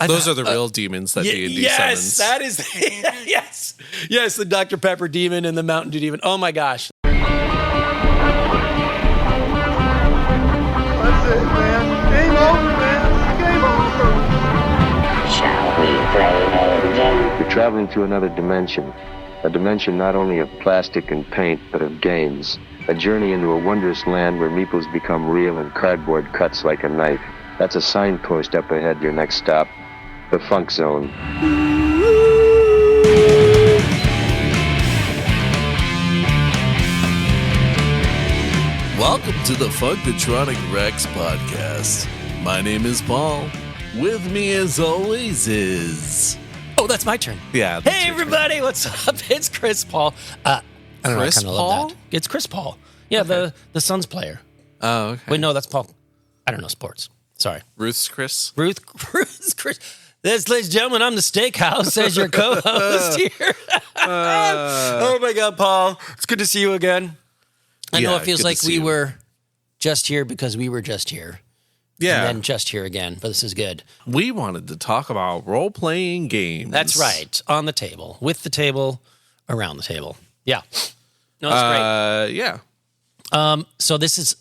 Those are the real demons that D&D yes, summons. that is yes, the Dr. Pepper demon and the Mountain Dew demon. Oh my gosh. That's it, man. Game over, man. Game over. Shall we play a game? You're traveling to another dimension. A dimension not only of plastic and paint, but of games. A journey into a wondrous land where meeples become real and cardboard cuts like a knife. That's a signpost up ahead, your next stop. The Funk Zone. Welcome to the Funkatronic Rex podcast. My name is Paul. With me, as always, is... Oh, that's my turn. Yeah. Hey, everybody. What's up? It's Chris Paul. I don't know, I Chris kinda Paul? love that. It's Chris Paul. Yeah, Okay. the Suns player. Oh, okay. Wait, no, that's Paul. I don't know sports. Sorry. Ruth's Chris? Ruth's Chris. This, ladies and gentlemen, I'm the Steakhouse as your co-host here. Oh, my God, Paul. It's good to see you again. I know Yeah, it feels good to like see we you. were just here because we were just here. Yeah. And then just here again, but this is good. We wanted to talk about role-playing games. That's right. On the table, with the table, around the table. Yeah. No, that's great. Yeah. So this is,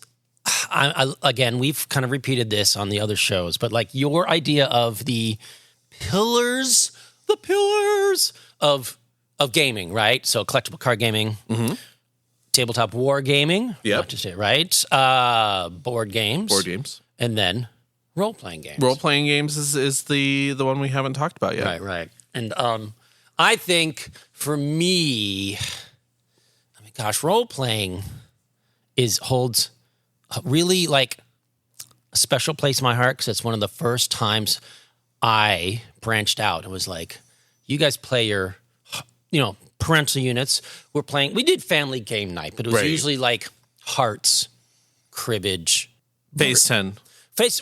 again, we've kind of repeated this on the other shows, but like your idea of the pillars of gaming, right? So collectible card gaming, tabletop war gaming, Yep. not just it, right? Board games, and then role-playing games. Role-playing games is the one we haven't talked about yet. Right. And I think for me, I mean, gosh, role-playing holds really like a special place in my heart because it's one of the first times I branched out and was like, you guys play your, parental units. We did family game night, but it was Right. usually like hearts, cribbage. Phase 10.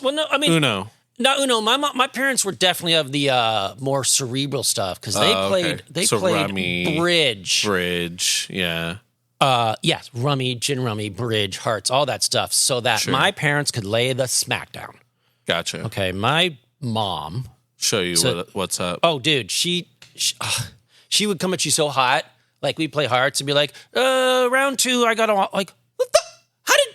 Well, no, I mean, Uno. No, Uno. My parents were definitely of the more cerebral stuff because they okay. played So played rummy, bridge. Yeah. Yes, rummy, gin rummy, bridge, hearts, all that stuff, so that Sure. my parents could lay the smack down. Gotcha. Okay, my mom. Show you what's up. Oh, dude, she would come at you so hot. Like we'd play hearts and be like, round 2, I got them all. Like, what the? How did?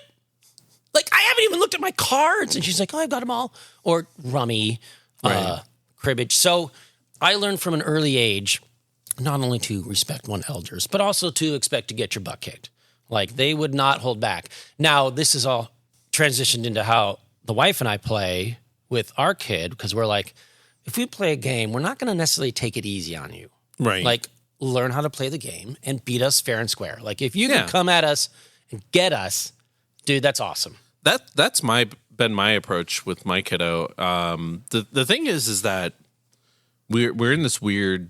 Like, I haven't even looked at my cards. And she's like, oh, I've got them all. Or rummy, Right. cribbage. So I learned from an early age not only to respect one's elders, but also to expect to get your butt kicked. Like, they would not hold back. Now, this is all transitioned into how the wife and I play with our kid, because we're like, if we play a game, we're not going to necessarily take it easy on you. Right. Like, learn how to play the game and beat us fair and square. Like, if you Yeah. can come at us and get us, dude, that's awesome. That's been my approach with my kiddo. The thing is that we're in this weird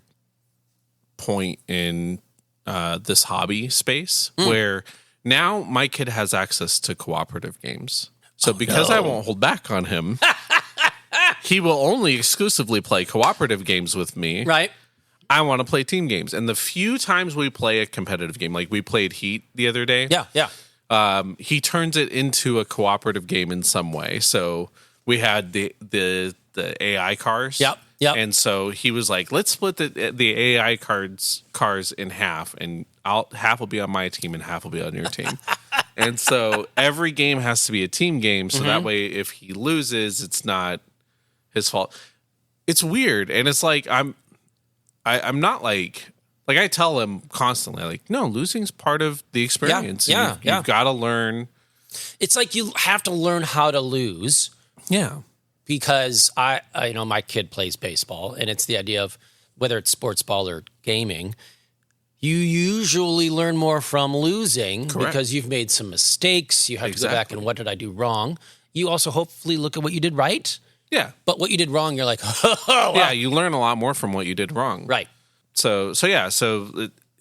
point in this hobby space where now my kid has access to cooperative games. So because I won't hold back on him, he will only exclusively play cooperative games with me. Right? I want to play team games. And the few times we play a competitive game, like we played Heat the other day. Yeah. He turns it into a cooperative game in some way. So we had the AI cars. Yep. And so he was like, let's split the AI cars in half, and half will be on my team and half will be on your team. And so every game has to be a team game, so that way if he loses, it's not his fault. It's weird, and it's like I'm not like I tell him constantly, like, no, losing's part of the experience. Yeah. You've got to learn. It's like you have to learn how to lose. Yeah. Because I my kid plays baseball, and it's the idea of whether it's sports ball or gaming, you usually learn more from losing. Correct. Because you've made some mistakes. You have to go back and what did I do wrong? You also hopefully look at what you did right. Yeah. But what you did wrong, you're like, oh, wow. Yeah, you learn a lot more from what you did wrong. Right. So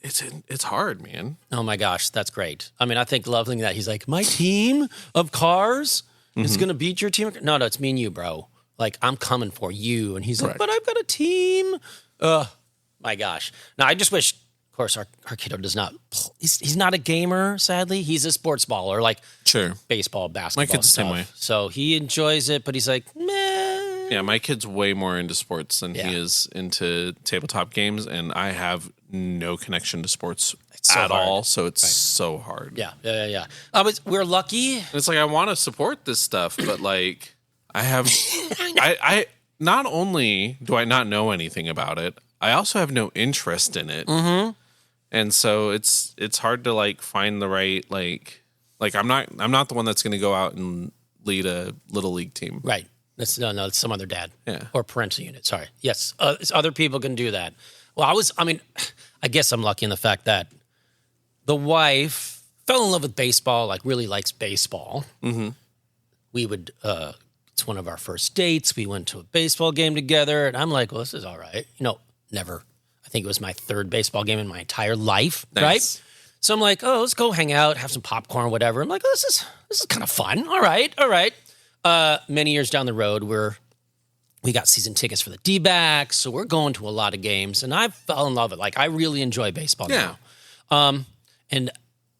it's hard, man. Oh my gosh, that's great. I mean, I think loving that he's like, my team of cars is going to beat your team. No, it's me and you, bro. Like, I'm coming for you. And he's like, but I've got a team. My gosh. Now, I just wish, of course, our kiddo does not, he's not a gamer, sadly. He's a sports baller, like Sure. baseball, basketball. My kid's the same way. So he enjoys it, but he's like, meh. Yeah, my kid's way more into sports than Yeah. he is into tabletop games, and I have no connection to sports so at hard. all, so it's so hard. Yeah. We're lucky. It's like I want to support this stuff, but like I have, I not only do I not know anything about it, I also have no interest in it, and so it's hard to like find the right like I'm not the one that's going to go out and lead a little league team. Right. It's it's some other dad. Yeah. Or parental unit. Sorry. Yes. Other people can do that. Well, I guess I'm lucky in the fact that the wife fell in love with baseball, like really likes baseball. Mm-hmm. We would, it's one of our first dates. We went to a baseball game together, and I'm like, well, this is all right. Never. I think it was my third baseball game in my entire life, Nice. right? So I'm like, oh, let's go hang out, have some popcorn, whatever. I'm like, oh, this is kind of fun. All right. Many years down the road, we got season tickets for the D-backs, so we're going to a lot of games, and I fell in love with it. Like, I really enjoy baseball now. And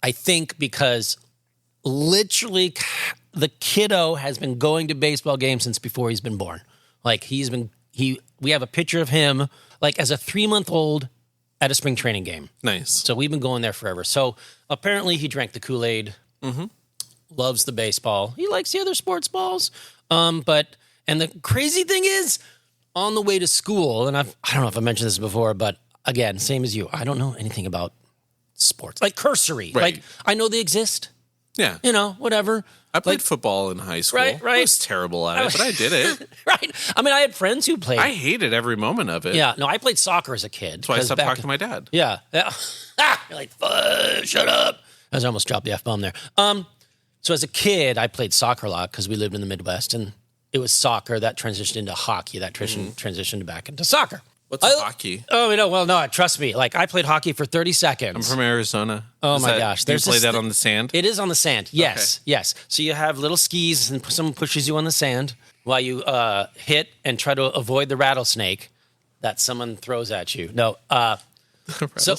I think because literally the kiddo has been going to baseball games since before he's been born. Like, we have a picture of him, like, as a 3-month-old at a spring training game. Nice. So we've been going there forever. So apparently he drank the Kool-Aid, loves the baseball. He likes the other sports balls. And the crazy thing is, on the way to school, and I don't know if I mentioned this before, but again, same as you, I don't know anything about sports. Like cursory. Right. Like, I know they exist, Yeah. whatever. I played football in high school. Right. I was terrible at it, but I did it. Right. I mean, I had friends who played. I hated every moment of it. Yeah. No, I played soccer as a kid. That's why I 'cause stopped back- talking to my dad. Yeah. You're like, shut up. I almost dropped the F-bomb there. So as a kid, I played soccer a lot because we lived in the Midwest, and it was soccer that transitioned into hockey, that transitioned back into soccer. What's hockey? Oh, well, no, trust me. Like, I played hockey for 30 seconds. I'm from Arizona. Oh, my gosh. Do you There's play this that on the sand? It is on the sand. Yes, yes. So you have little skis, and someone pushes you on the sand while you hit and try to avoid the rattlesnake that someone throws at you. No. So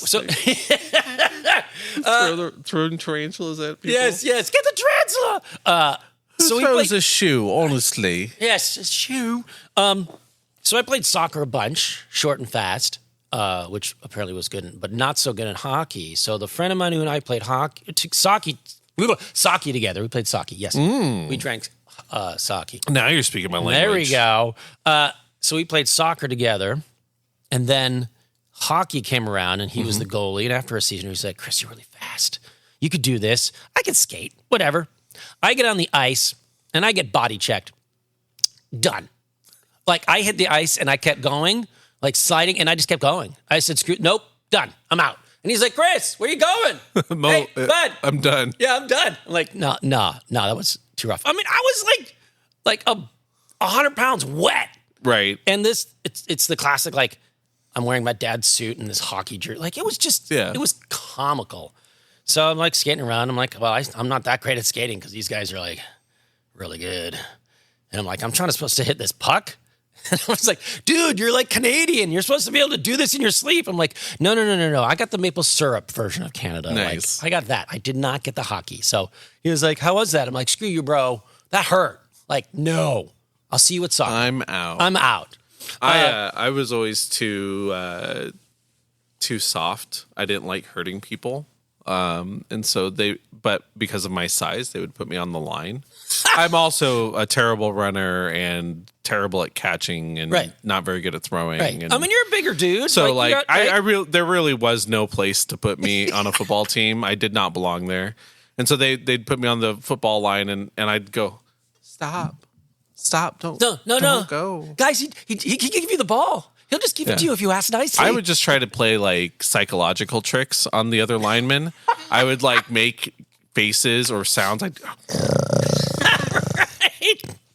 throwing tarantulas at people? yes. Get the tarantula. So we played. a shoe, honestly? Yes, a shoe. So I played soccer a bunch, short and fast, which apparently was good, but not so good in hockey. So the friend of mine who and I played sake. We were sake together. We played sake. Yes, we drank sake. Now you're speaking my language. There we go. So we played soccer together, and then hockey came around, and he was the goalie. And after a season, he was like, "Chris, you're really fast. You could do this. I could skate. Whatever." I get on the ice, and I get body checked. Done. Like, I hit the ice, and I kept going, like sliding, and I just kept going. I said, nope, done. I'm out. And he's like, "Chris, where you going?" Hey, bud. I'm done. Yeah, I'm done. I'm like, no, that was too rough. I mean, I was like 100 pounds wet. Right. And it's the classic, like, I'm wearing my dad's suit and this hockey jersey. Like, it was just, it was comical. So I'm like skating around. I'm like, well, I'm not that great at skating because these guys are like really good. And I'm like, I'm supposed to hit this puck. And I was like, dude, you're like Canadian. You're supposed to be able to do this in your sleep. I'm like, no. I got the maple syrup version of Canada. Nice. Like, I got that. I did not get the hockey. So he was like, how was that? I'm like, screw you, bro. That hurt. Like, no. I'll see you at soccer. I'm out. I was always too soft. I didn't like hurting people. And so but because of my size, they would put me on the line. I'm also a terrible runner and terrible at catching and not very good at throwing. Right. And I mean, you're a bigger dude. so there really was no place to put me on a football team. I did not belong there. And so they'd put me on the football line and I'd go, stop, don't go. Guys, he can give you the ball. He'll just give it to you if you ask nicely. I would just try to play like psychological tricks on the other linemen. I would like make faces or sounds like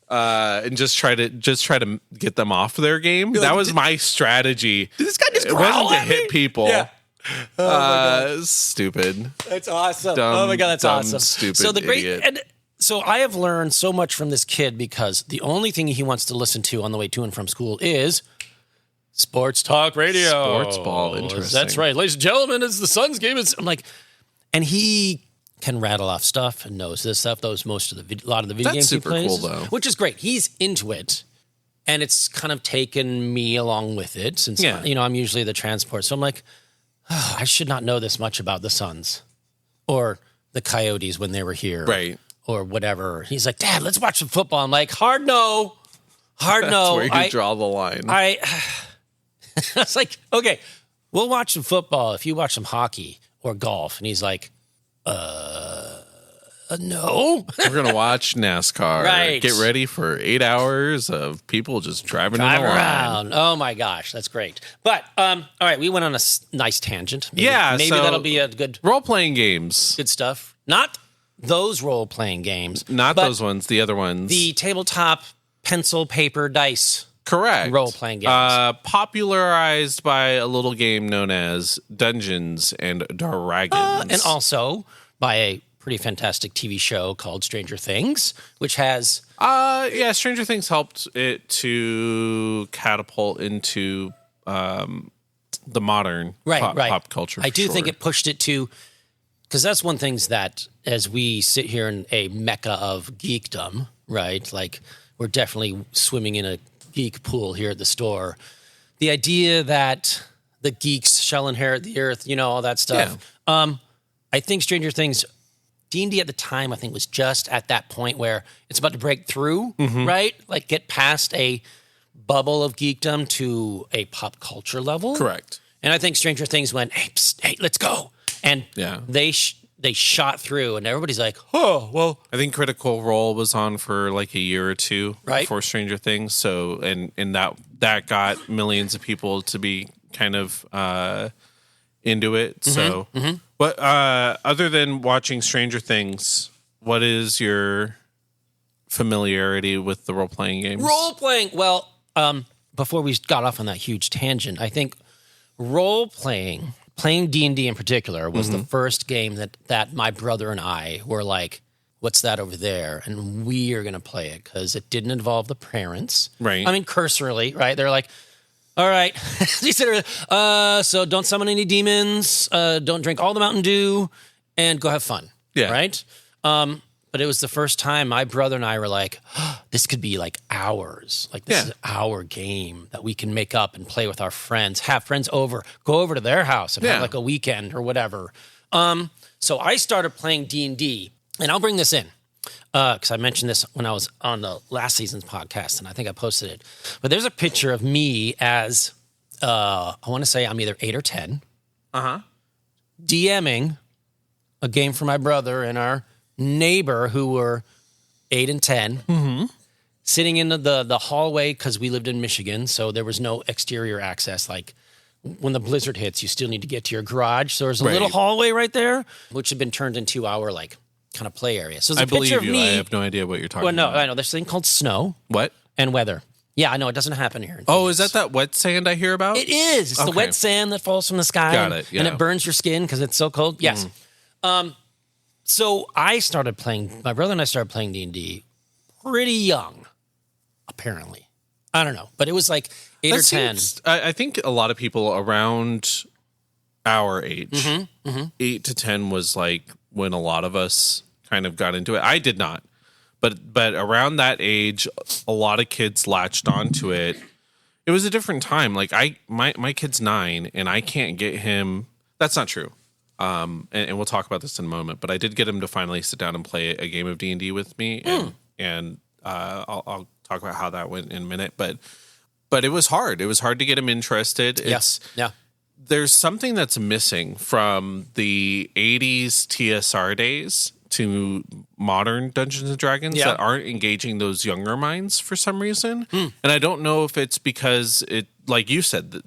and just try to get them off their game. That was my strategy. Did this guy just It growl wasn't to at me? hit people. Yeah. Oh my God. Stupid. That's awesome. Dumb, oh my God, that's dumb, awesome. stupid So the great idiot. and so I have learned so much from this kid because the only thing he wants to listen to on the way to and from school is Sports Talk Radio. Sports ball, interesting. That's right. Ladies and gentlemen, it's the Suns game. I'm like, and he can rattle off stuff and knows this stuff, knows a lot of the video That's games super he plays. cool, though. Which is great. He's into it. And it's kind of taken me along with it since, I'm usually the transport. So I'm like, I should not know this much about the Suns or the Coyotes when they were here. Right. Or whatever. He's like, Dad, let's watch some football. I'm like, hard no. That's where you draw the line. I was like, okay, we'll watch some football if you watch some hockey or golf. And he's like, no. We're going to watch NASCAR. Right. Get ready for 8 hours of people just driving around. Oh, my gosh. That's great. But, all right, we went on a nice tangent. Maybe so that'll be a good... Role-playing games. Good stuff. Not those role-playing games. Not those ones, the other ones. The tabletop pencil, paper, dice. Correct. Role-playing games. Popularized by a little game known as Dungeons and Dragons. And also by a pretty fantastic TV show called Stranger Things, which has... Stranger Things helped it to catapult into the modern pop culture. I do think it pushed it to... Because that's one thing that, as we sit here in a mecca of geekdom, right? Like, we're definitely swimming in a geek pool here at the store. The idea that the geeks shall inherit the earth, all that stuff. Yeah. I think Stranger Things, D&D at the time, I think was just at that point where it's about to break through, right? Like, get past a bubble of geekdom to a pop culture level. Correct. And I think Stranger Things went, hey, let's go. And they shot through, and everybody's like, oh, well. I think Critical Role was on for like a year or two right. before Stranger Things. So, and that got millions of people to be kind of into it. So, but other than watching Stranger Things, what is your familiarity with the role-playing games? Role-playing, well, before we got off on that huge tangent, I think role-playing... Playing D&D in particular was the first game that my brother and I were like, what's that over there? And we are going to play it because it didn't involve the parents. Right. I mean, cursorily, right? They're like, all right. So don't summon any demons. Don't drink all the Mountain Dew and go have fun. Yeah. Right? But it was the first time my brother and I were like, this could be like ours. Like, this is our game that we can make up and play with our friends, have friends over, go over to their house and have like a weekend or whatever. So I started playing D&D, and I'll bring this in because I mentioned this when I was on the last season's podcast, and I think I posted it. But there's a picture of me as, I want to say I'm either 8 or 10, DMing a game for my brother and our neighbor who were 8 and 10, sitting in the hallway because we lived in Michigan, so there was no exterior access. Like, when the blizzard hits, you still need to get to your garage. So there's a little hallway right there, which had been turned into our like kind of play area. So there's a picture of me. I have no idea what you're talking about. Well, no, I know. There's a thing called snow. What? And weather. Yeah, I know. It doesn't happen here. Oh, is that wet sand I hear about? It is. It's the wet sand that falls from the sky. Got it. Yeah. And it burns your skin because it's so cold. Yes. So I started playing, my brother and I started playing D&D pretty young, apparently. I don't know. But it was like 8 or 10. I think a lot of people around our age, 8 to 10 was like when a lot of us kind of got into it. I did not. But around that age, a lot of kids latched onto it. It was a different time. Like my kid's 9 and I can't get him. That's not true. And we'll talk about this in a moment, but I did get him to finally sit down and play a game of D&D with me. And I'll talk about how that went in a minute, but it was hard. It was hard to get him interested. There's something that's missing from the 80s TSR days to modern Dungeons and Dragons that aren't engaging those younger minds for some reason. And I don't know if it's because it, like you said,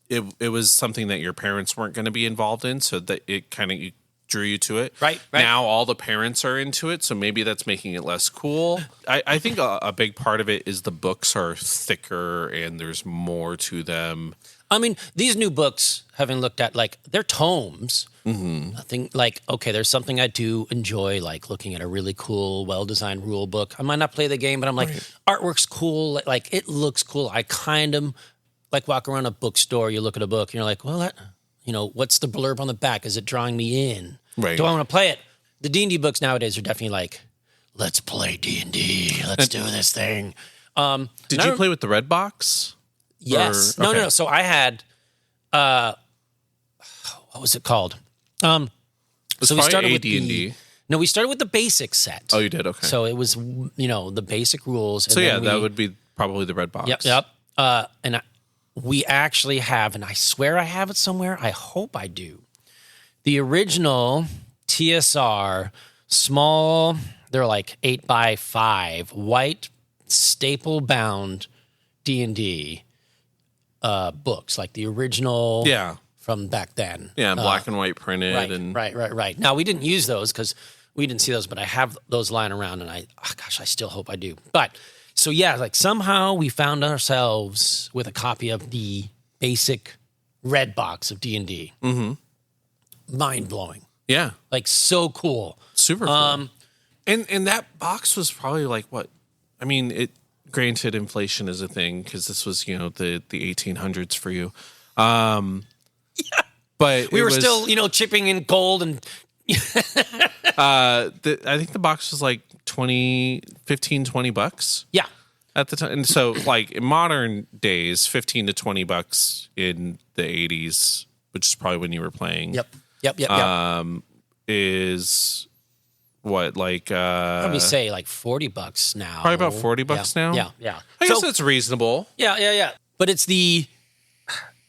it was something that your parents weren't going to be involved in, so that it kind of drew you to it. Right. Now all the parents are into it, so maybe that's making it less cool. I think a big part of it is the books are thicker and there's more to them. I mean, these new books, having looked at, like, they're tomes. I think, like, okay, there's something I do enjoy, like looking at a really cool, well-designed rule book. I might not play the game, but I'm like, artwork's cool. Like, it looks cool. I kind of, like, walk around a bookstore, you look at a book, and you're like, well, what's the blurb on the back? Is it drawing me in? Right. Do I want to play it? The D&D books nowadays are definitely like, let's play D&D. Let's do this thing. Did you play with the red box? Yes. Or- No. okay. So I had, what was it called? It's So we probably started with AD&D. we started with the basic set. Oh, you did? Okay. So it was, the basic rules. And So then that would be probably the red box. Yep. We actually have, and I swear I have it somewhere. I hope I do. The original TSR small, they're like 8x5 white staple bound D&D books, like the original. Yeah. From back then. Yeah, black and white printed. Right. Now, we didn't use those because we didn't see those, but I have those lying around, and I still hope I do. But, so yeah, like somehow we found ourselves with a copy of the basic red box of D&D. Mm-hmm. Mind-blowing. Yeah. Like, so cool. Super cool. And that box was probably like what? I mean, granted, inflation is a thing because this was, the 1800s for you. But We were still, chipping in gold and I think the box was like $15-20 yeah. at the time. And so like in modern days, $15 to $20 in the 80s, which is probably when you were playing. Yep. Is what like Let me say like $40 now. probably about $40 now. Yeah. I guess that's reasonable. Yeah. But it's the,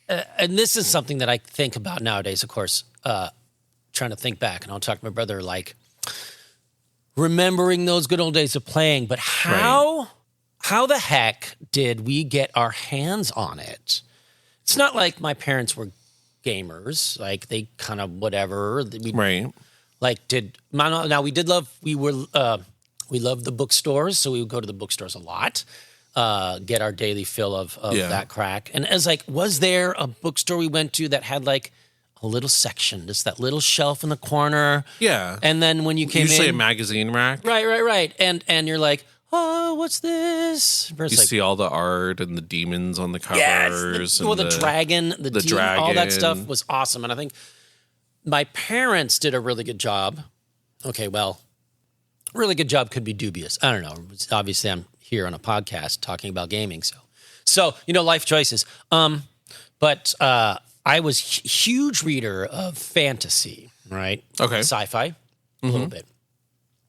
and this is something that I think about nowadays, of course, trying to think back, and I'll talk to my brother, like remembering those good old days of playing, but how the heck did we get our hands on it? It's not like my parents were gamers, like they kind of whatever. Right. Like now we loved the bookstores, so we would go to the bookstores a lot. Get our daily fill of that crack. And as like, was there a bookstore we went to that had like a little section, just that little shelf in the corner? Yeah. And then when you came Usually in, a magazine rack. right. And you're like, oh, what's this? You see all the art and the demons on the covers. Yes, the dragon, the dragon, all that stuff was awesome. And I think my parents did a really good job. Okay, well, really good job could be dubious. I don't know. Obviously, I'm here on a podcast talking about gaming, so life choices. But I was huge reader of fantasy, right? Okay. Sci-fi, a little bit.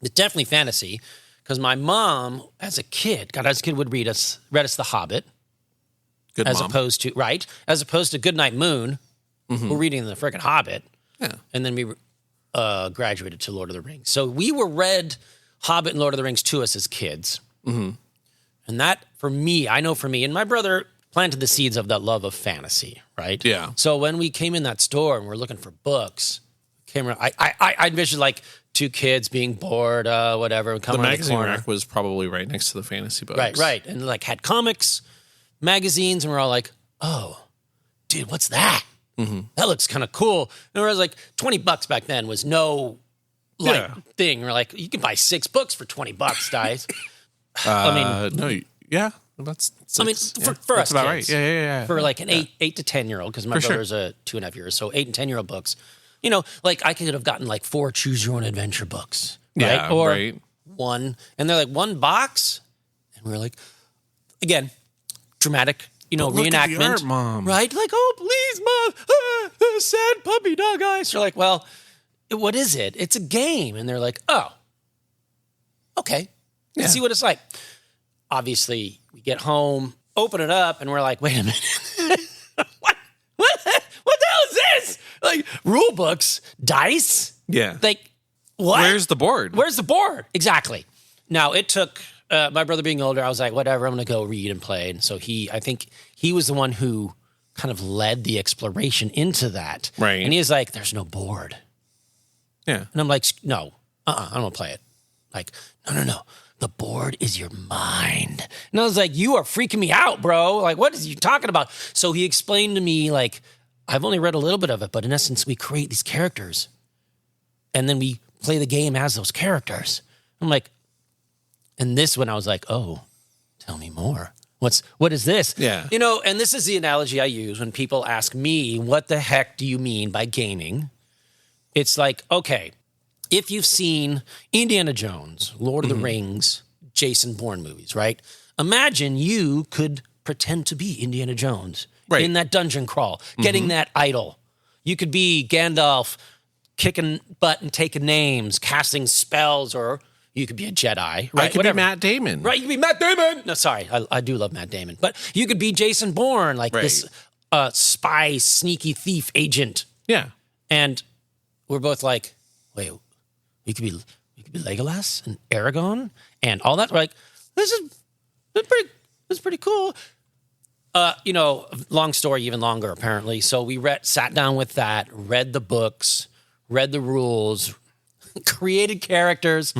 It's definitely fantasy because my mom, as a kid, would read us The Hobbit. Good as mom. opposed to Goodnight Moon. We're reading the freaking Hobbit. Yeah. And then we graduated to Lord of the Rings. So we were read Hobbit and Lord of the Rings to us as kids. Mm-hmm. And that, for me, and my brother planted the seeds of that love of fantasy, right? Yeah. So when we came in that store and we're looking for books, I envisioned like two kids being bored, whatever. The Coming around magazine corner. rack was probably right next to the fantasy books. Right. And like had comics, magazines, and we're all like, oh, dude, what's that? Mm-hmm. That looks kind of cool. And whereas like $20 back then was no thing. We're like, you can buy 6 books for $20, guys. That's six. I mean, for that's us about kids, right. Yeah. For like an 8 to 10-year-old, because my brother's a 2.5 years, so 8 and 10-year-old books. Like I could have gotten like 4 choose your own adventure books, right? Yeah, or right. one, and they're like $1, and we're like, again, dramatic, Look reenactment, at the art, Mom. right? Like, oh please, Mom, sad puppy dog eyes. You're like, well, what is it? It's a game, and they're like, oh, okay, let's see what it's like. Obviously, we get home, open it up, and we're like, wait a minute. What the hell is this? Like, rule books, dice? Yeah. Like, what? Where's the board? Where's the board? Exactly. Now, it took, my brother being older, I was like, whatever, I'm going to go read and play. And so I think he was the one who kind of led the exploration into that. Right. And he was like, there's no board. Yeah. And I'm like, no, I don't want to play it. Like, no. The board is your mind. And I was like, you are freaking me out, bro. Like, what is you talking about? So he explained to me, like, I've only read a little bit of it, but in essence, we create these characters. And then we play the game as those characters. I'm like, and this one, I was like, oh, tell me more. What is this? Yeah. And this is the analogy I use when people ask me, what the heck do you mean by gaming? It's like, okay, if you've seen Indiana Jones, Lord of the Rings, Jason Bourne movies, right? imagine you could pretend to be Indiana Jones Right. in that dungeon crawl, getting that idol. You could be Gandalf kicking butt and taking names, casting spells, or you could be a Jedi, right? I could Whatever. be Matt Damon. Right, you could be Matt Damon. No, sorry, I do love Matt Damon. But you could be Jason Bourne, like this spy, sneaky thief agent. Yeah. And we're both like, wait, you could be Legolas and Aragorn and all that. We're like, this is pretty cool. Long story, even longer, apparently. So we sat down with that, read the books, read the rules, created characters,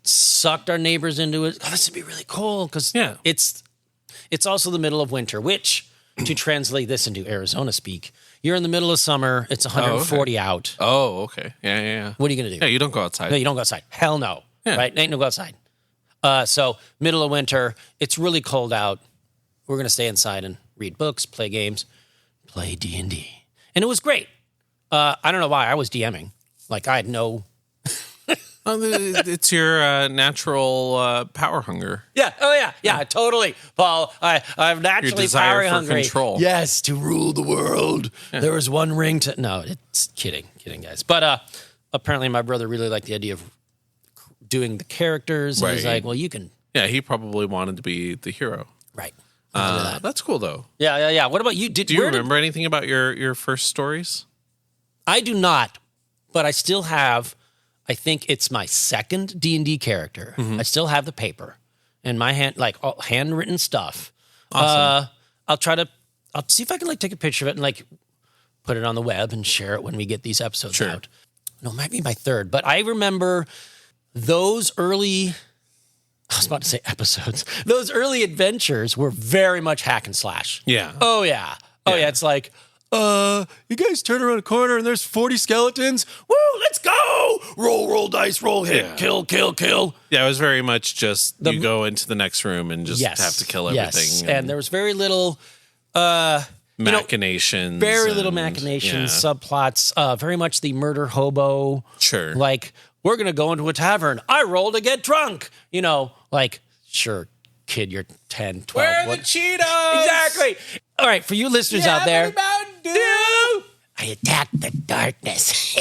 sucked our neighbors into it. Oh, this would be really cool because it's also the middle of winter, which, to translate this into Arizona speak, you're in the middle of summer. It's 140 out. Oh, okay. Yeah. What are you going to do? Yeah, you don't go outside. No, you don't go outside. Hell no. Yeah. Right? Ain't no go outside. So middle of winter, it's really cold out. We're going to stay inside and read books, play games, play D&D. And it was great. I don't know why I was DMing. Like I had no... It's your natural power hunger. Yeah. Oh, yeah. Totally, Paul. I'm naturally Your desire power for hungry. control. Yes, to rule the world. Yeah. There was one ring to... No, it's kidding, guys. But apparently my brother really liked the idea of doing the characters. And he's like, well, you can... Yeah, he probably wanted to be the hero. Right. That's cool, though. Yeah. What about you? Do you remember anything about your first stories? I do not, but I still have... I think it's my second D&D character. I still have the paper in my hand, like all handwritten stuff. Awesome. I'll see if I can take a picture of it and put it on the web and share it when we get these episodes out. No, it might be my third, but I remember those early, I was about to say episodes, those early adventures were very much hack and slash. Yeah. Oh yeah. It's like, you guys turn around a corner and there's 40 skeletons. Woo, let's go! Roll dice, roll hit, kill. Yeah, it was very much just you go into the next room and just have to kill everything. Yes, and there was very little machinations. Little machinations, subplots, very much the murder hobo. Sure. Like, we're going to go into a tavern. I roll to get drunk. Sure, kid, you're 10, 12. Where are the Cheetos? Exactly. All right, for you listeners out there. Mountain Dew. I attacked the darkness.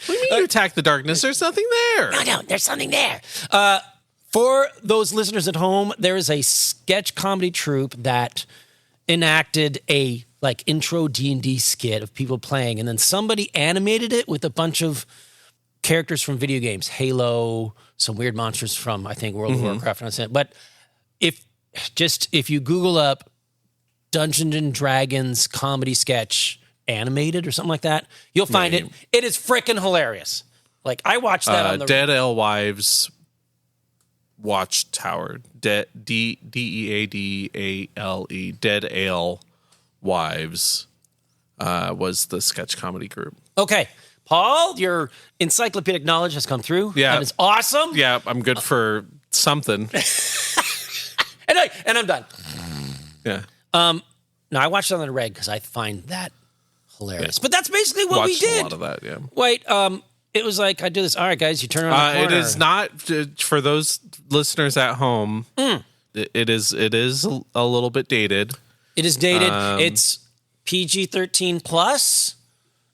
What do you mean you attack the darkness? There's nothing there. No, there's something there. For those listeners at home, there is a sketch comedy troupe that enacted a intro D&D skit of people playing, and then somebody animated it with a bunch of characters from video games, Halo, some weird monsters from I think World of Warcraft, but if you Google up Dungeons and Dragons comedy sketch animated or something like that, you'll find it. It is freaking hilarious. I watched that on the Dead Alewives Watchtower. Deadale. Dead Alewives was the sketch comedy group. Okay. Paul, your encyclopedic knowledge has come through. Yeah. That is awesome. Yeah, I'm good for something. And I'm done. Yeah. Now I watched it on the reg because I find that hilarious. But that's basically what we Watched did. a lot of that, yeah. Wait, it was I do this. All right, guys, you turn around the corner. It is not for those listeners at home. It is a little bit dated. It is dated. It's PG-13 plus,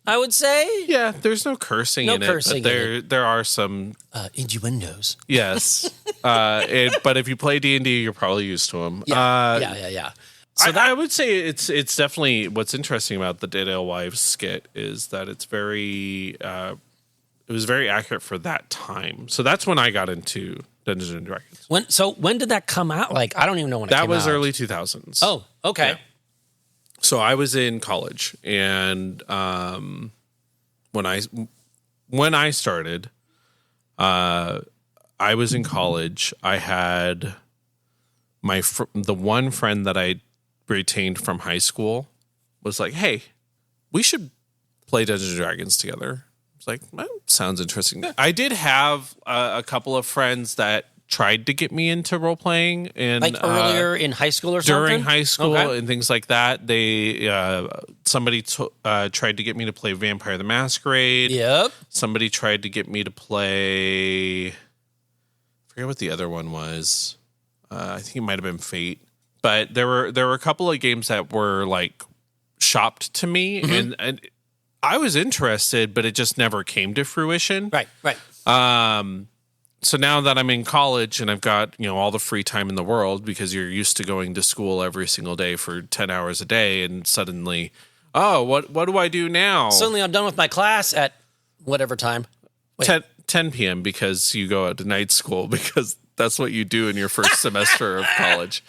I would say. Yeah, there's no cursing in cursing it, but there are some innuendos. Yes. But if you play D&D, you're probably used to them. Yeah. So I would say it's definitely what's interesting about the Dead Alewives skit is that it's very it was very accurate for that time. So that's when I got into Dungeons and Dragons. When did that come out? I don't even know when it came out. That was early 2000s. Oh, okay. Yeah. So I was in college, and when I started, I was in college. I had the one friend that I retained from high school was like, "Hey, we should play Dungeons and Dragons together." I was like, "That sounds interesting." I did have a couple of friends that tried to get me into role playing, and earlier in high school or something. During high school and things like that, they somebody tried to get me to play Vampire the Masquerade. Yep. Somebody tried to get me to play. I forget what the other one was. I think it might have been Fate, but there were a couple of games that were like shopped to me, and I was interested, but it just never came to fruition. Right. So now that I'm in college and I've got, all the free time in the world, because you're used to going to school every single day for 10 hours a day, and suddenly, what do I do now? Suddenly I'm done with my class at whatever time. 10 p.m. because you go out to night school, because that's what you do in your first semester of college.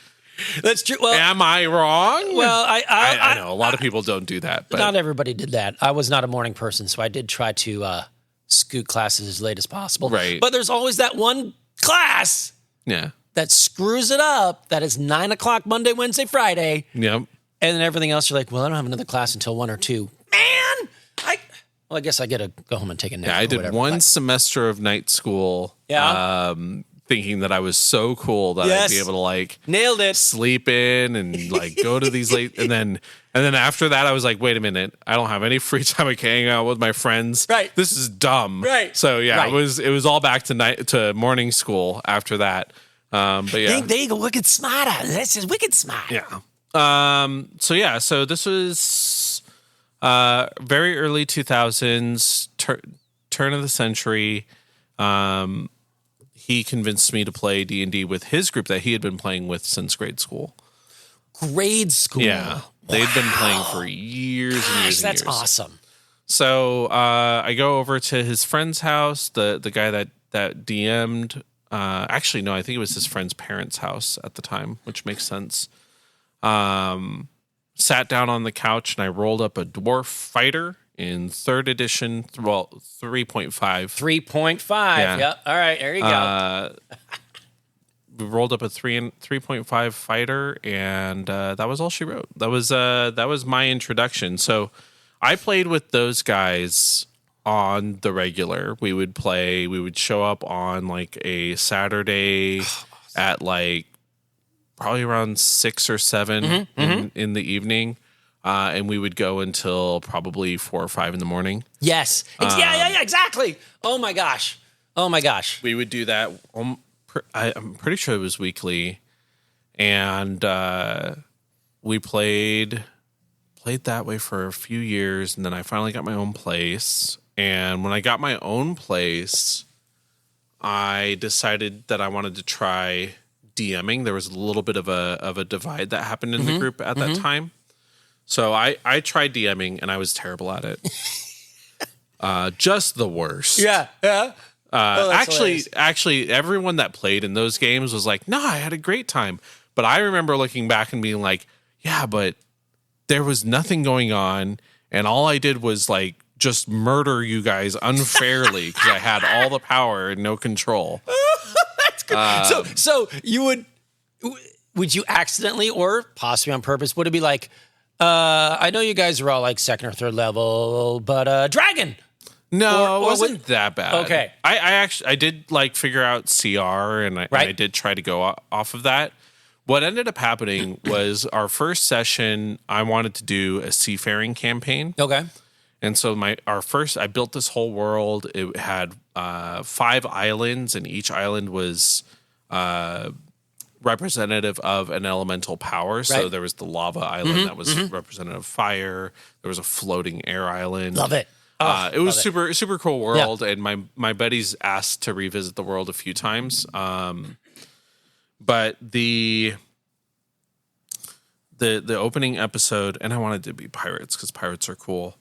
That's true. Well, am I wrong? Well, I know a lot of people don't do that, but not everybody did that. I was not a morning person, so I did try to scoot classes as late as possible. Right. But there's always that one class that screws it up. That is 9 o'clock Monday, Wednesday, Friday. Yep. And then everything else, you're like, well, I don't have another class until 1 or 2. Man, I guess I get to go home and take a nap. Yeah, I did one semester of night school. Yeah. Thinking that I was so cool that I'd be able to like nailed it, sleep in and like go to these late, and then after that I was like, wait a minute, I don't have any free time. I can hang out with my friends. Right. This is dumb. Right. So yeah, Right. it was all back to morning school after that. But yeah, there you go, wicked smart. This is wicked smart. Yeah. So this was very early 2000s, turn of the century. He convinced me to play D&D with his group that he had been playing with since grade school. Grade school. Yeah. They'd been playing for years and years and years. That's awesome. So I go over to his friend's house, the guy that DM'd. Actually, no, I think it was his friend's parents' house at the time, which makes sense. Sat down on the couch and I rolled up a dwarf fighter in 3rd edition, 3.5. 3.5. Yeah. All right, there you go. We rolled up a 3.5 fighter, and that was all she wrote. That was my introduction. So I played with those guys on the regular. We would show up on like a Saturday at like probably around 6 or 7 in the evening. And we would go until probably 4 or 5 in the morning. Yes. Yeah, exactly. Oh my gosh. We would do that. I'm pretty sure it was weekly. And we played that way for a few years. And then I finally got my own place. And when I got my own place, I decided that I wanted to try DMing. There was a little bit of a divide that happened in the group at that time. So I tried DMing and I was terrible at it. Just the worst. Yeah. Actually, everyone that played in those games was like, no, I had a great time. But I remember looking back and being like, yeah, but there was nothing going on. And all I did was like just murder you guys unfairly because I had all the power and no control. That's good. So you would you accidentally or possibly on purpose, would it be like, I know you guys are all like 2nd or 3rd level, but dragon. No, it wasn't that bad. Okay. I did like figure out CR and I did try to go off of that. What ended up happening was our first session, I wanted to do a seafaring campaign. Okay. And so I built this whole world. It had 5 islands, and each island was representative of an elemental power. So there was the lava island that was representative of fire. There was a floating air island. Love it. It was super cool world, and my buddies asked to revisit the world a few times. But the opening episode, and I wanted to be pirates because pirates are cool.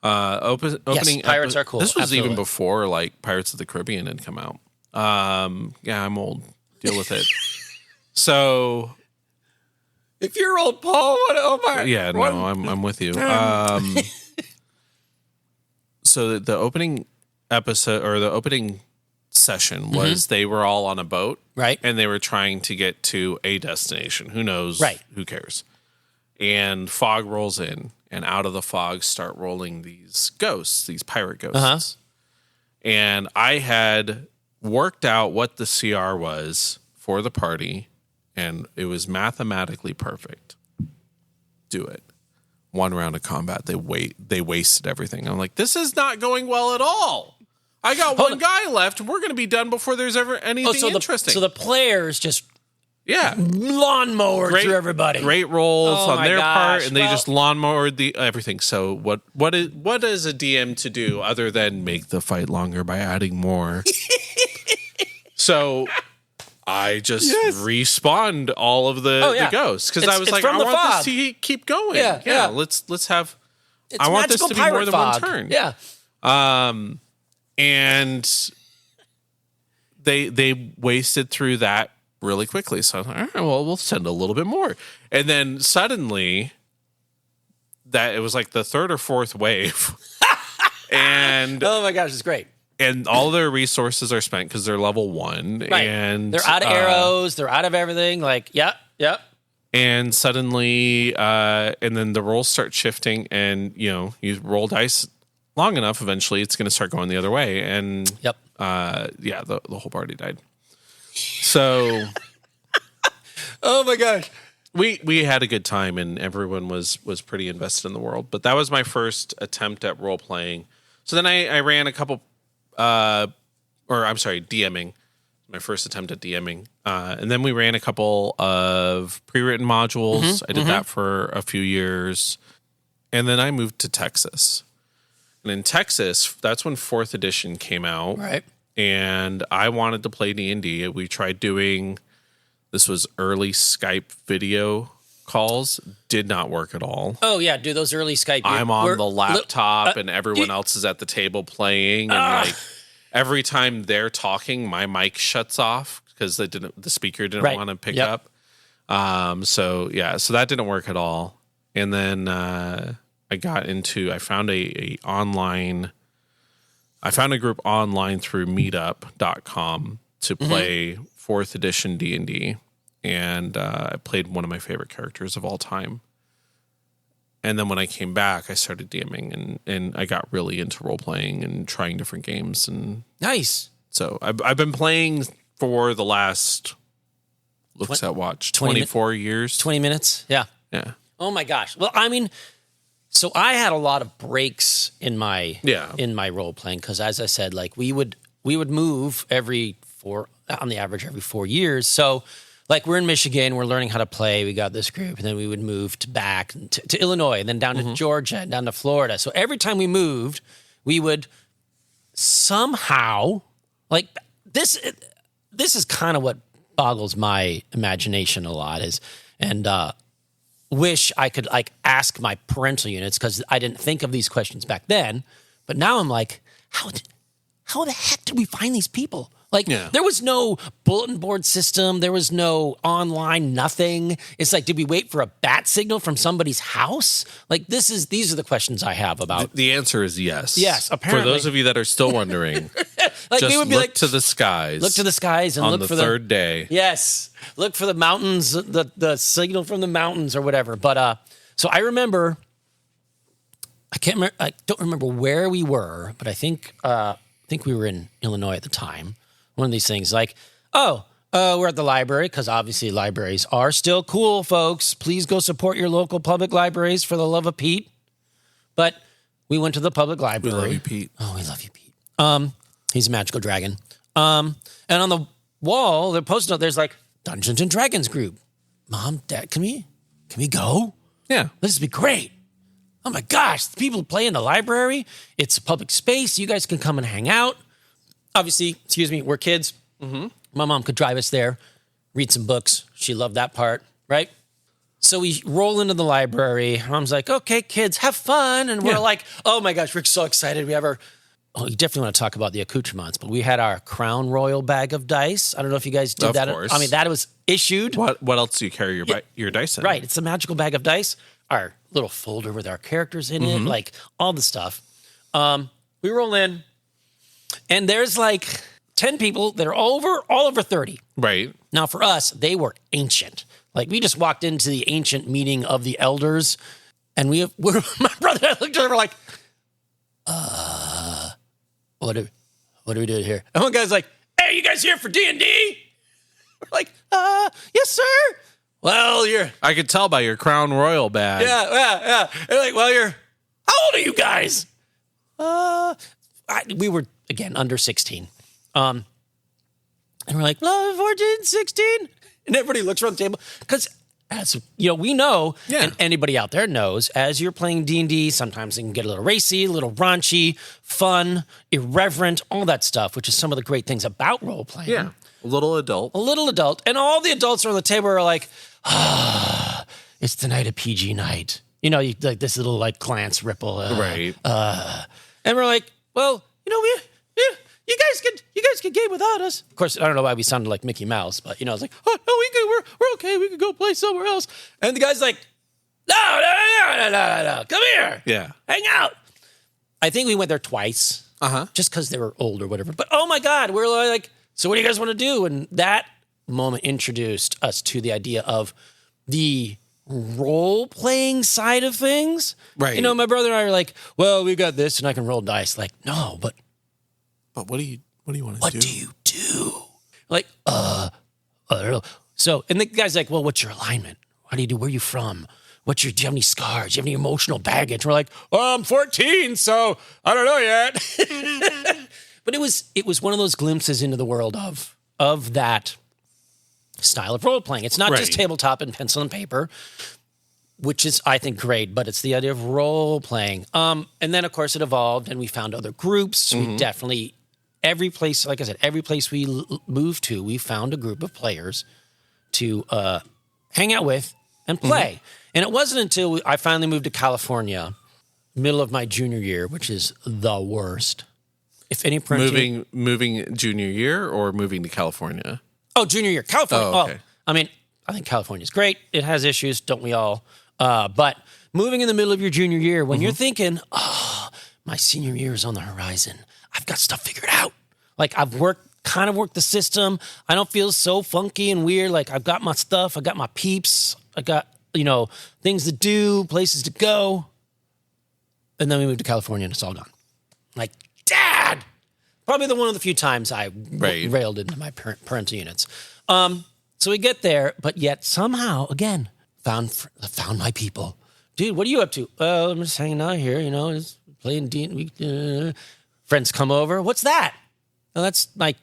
Opening pirates are cool. This was Absolutely. even before like Pirates of the Caribbean had come out. Yeah, I'm old. Deal with it. So, if you're old, Paul, I'm with you. So the opening episode or the opening session was they were all on a boat, right? And they were trying to get to a destination. Who knows? Right? Who cares? And fog rolls in, and out of the fog start rolling these ghosts, these pirate ghosts. And I had worked out what the CR was for the party, and it was mathematically perfect. Do it. 1 round of combat, they wasted everything. I'm like, this is not going well at all. I got one guy left, and we're going to be done before there's ever anything interesting. So the players just Yeah. lawnmower through everybody. Great rolls Oh on my their part, gosh. and they Well- just lawnmowered the everything. So what is a DM to do other than make the fight longer by adding more? So I just respawned all of the ghosts because I was like, I want this to keep going. Yeah. Let's have. It's I want this to be magical more than pirate one fog. turn. Yeah. And they wasted through that really quickly. So I was like, all right, well, we'll send a little bit more. And then suddenly that it was like the third or fourth wave. And Oh my gosh, it's great. and all their resources are spent because they're level 1. Right. And They're out of arrows. They're out of everything. Like, yep. and suddenly and then the rolls start shifting, and you roll dice long enough, eventually it's going to start going the other way. And Yep. the whole party died. So Oh my gosh. we had a good time, and everyone was pretty invested in the world. But that was my first attempt at role playing. So then I ran a couple, DMing. My first attempt at DMing, and then we ran a couple of pre-written modules. I did that for a few years, and then I moved to Texas. And in Texas, that's when 4th edition came out, Right. and I wanted to play D&D. We tried doing. This was early Skype video calls. Did not work at all. Oh yeah, do those early Skype. I'm on the laptop and everyone else is at the table playing, and like every time they're talking, my mic shuts off because the speaker didn't want to pick up. So that didn't work at all. And then I found I found a group online through meetup.com to play 4th edition D&D, and I played one of my favorite characters of all time. And then when I came back, I started DMing, and I got really into role playing and trying different games. And Nice. so I've been playing for the last 24 years. 20 minutes. Yeah. Yeah. Oh my gosh. Well, I mean, so I had a lot of breaks in my role playing because, as I said, like we would move on the average every 4 years. So, like we're in Michigan, we're learning how to play. We got this group, and then we would move back to Illinois, and then down to Georgia, and down to Florida. So every time we moved, we would somehow like this. This is kind of what boggles my imagination a lot and wish I could like ask my parental units because I didn't think of these questions back then. But now I'm like, how the heck did we find these people? Like, there was no bulletin board system. There was no online nothing. It's like, did we wait for a bat signal from somebody's house? Like, these are the questions I have about. The answer is yes. Yes, apparently. For those of you that are still wondering, Like, just we would be look like, to the skies. look to the skies and on look the for third day. Yes, look for the mountains, the signal from the mountains or whatever. But so I remember, I don't remember where we were, but I think we were in Illinois at the time. One of these things like, we're at the library because obviously libraries are still cool, folks. Please go support your local public libraries for the love of Pete. But we went to the public library. We love you, Pete. Oh, we love you, Pete. He's a magical dragon. And on the wall, the post note, there's like Dungeons and Dragons group. Mom, Dad, can we go? Yeah. This would be great. Oh my gosh, the people play in the library. It's a public space. You guys can come and hang out. Obviously, we're kids. Mm-hmm. My mom could drive us there, read some books. She loved that part, right? So we roll into the library. Mom's like, okay, kids, have fun. And we're like, oh my gosh, we're so excited. We have you definitely want to talk about the accoutrements, but we had our Crown Royal bag of dice. I don't know if you guys did that. Of course. I mean, that was issued. What else do you carry your dice in? Right. It's a magical bag of dice. Our little folder with our characters in it, like all the stuff. We roll in, and there's like 10 people that are all over 30. Right. Now, for us, they were ancient. Like, we just walked into the ancient meeting of the elders, and my brother and I looked at her, we're like, what are we doing here? And one guy's like, hey, you guys here for D&D? We're like, yes, sir. Well, I could tell by your Crown Royal badge. Yeah. They're like, well, how old are you guys? We were, again, under 16. And we're like, 14, 16? And everybody looks around the table because, as you know, we know, and anybody out there knows, as you're playing D&D, sometimes it can get a little racy, a little raunchy, fun, irreverent, all that stuff, which is some of the great things about role-playing. Yeah, a little adult. A little adult. And all the adults around the table are like, it's the night of PG night. You know, you, like this little like glance ripple. Right. And we're like, well, you know, you guys could game without us. Of course, I don't know why we sounded like Mickey Mouse, but you know, it's like, oh no, we're okay. We could go play somewhere else. And the guy's like, no, come here. Yeah. Hang out. I think we went there twice. Just because they were old or whatever. But oh my God, we're like, so what do you guys want to do? And that moment introduced us to the idea of the role-playing side of things. Right. You know, my brother and I are like, well, we got this and I can roll dice. Like, no, but what do you want to do? What do you do? Like, I don't know. So, and the guy's like, well, what's your alignment? How do you do? Where are you from? Do you have any scars? Do you have any emotional baggage? We're like, well, I'm 14, so I don't know yet. But it was one of those glimpses into the world of that style of role playing. It's not just tabletop and pencil and paper, which is, I think, great, but it's the idea of role playing. And then, of course, it evolved and we found other groups. We definitely, every place, like I said, every place we moved to, we found a group of players to hang out with and play. And it wasn't until I finally moved to California, middle of my junior year, which is the worst. If any moving junior year or moving to California? Oh, junior year, California. Oh, okay. I mean, I think California's great. It has issues, don't we all? But moving in the middle of your junior year, when you're thinking, oh, my senior year is on the horizon. I've got stuff figured out. Like I've kind of worked the system. I don't feel so funky and weird. Like I've got my stuff. I got my peeps. I got, you know, things to do, places to go. And then we moved to California and it's all gone. Like, Dad! Probably one of the few times I railed into my parental units. So we get there, but yet somehow, again, found my people. Dude, what are you up to? I'm just hanging out here, you know, just playing D&D. Friends come over. What's that? Oh, that's my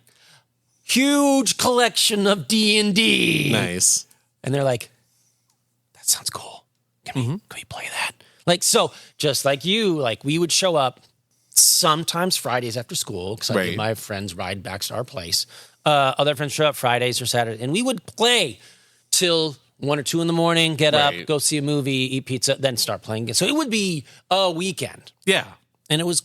huge collection of D&D. Nice. And they're like, that sounds cool. Can we play that? Like, so just like you, like we would show up sometimes Fridays after school because I did my friends ride back to our place. Other friends show up Fridays or Saturdays, and we would play till 1 or 2 in the morning, get up, go see a movie, eat pizza, then start playing. So it would be a weekend. Yeah. And it was,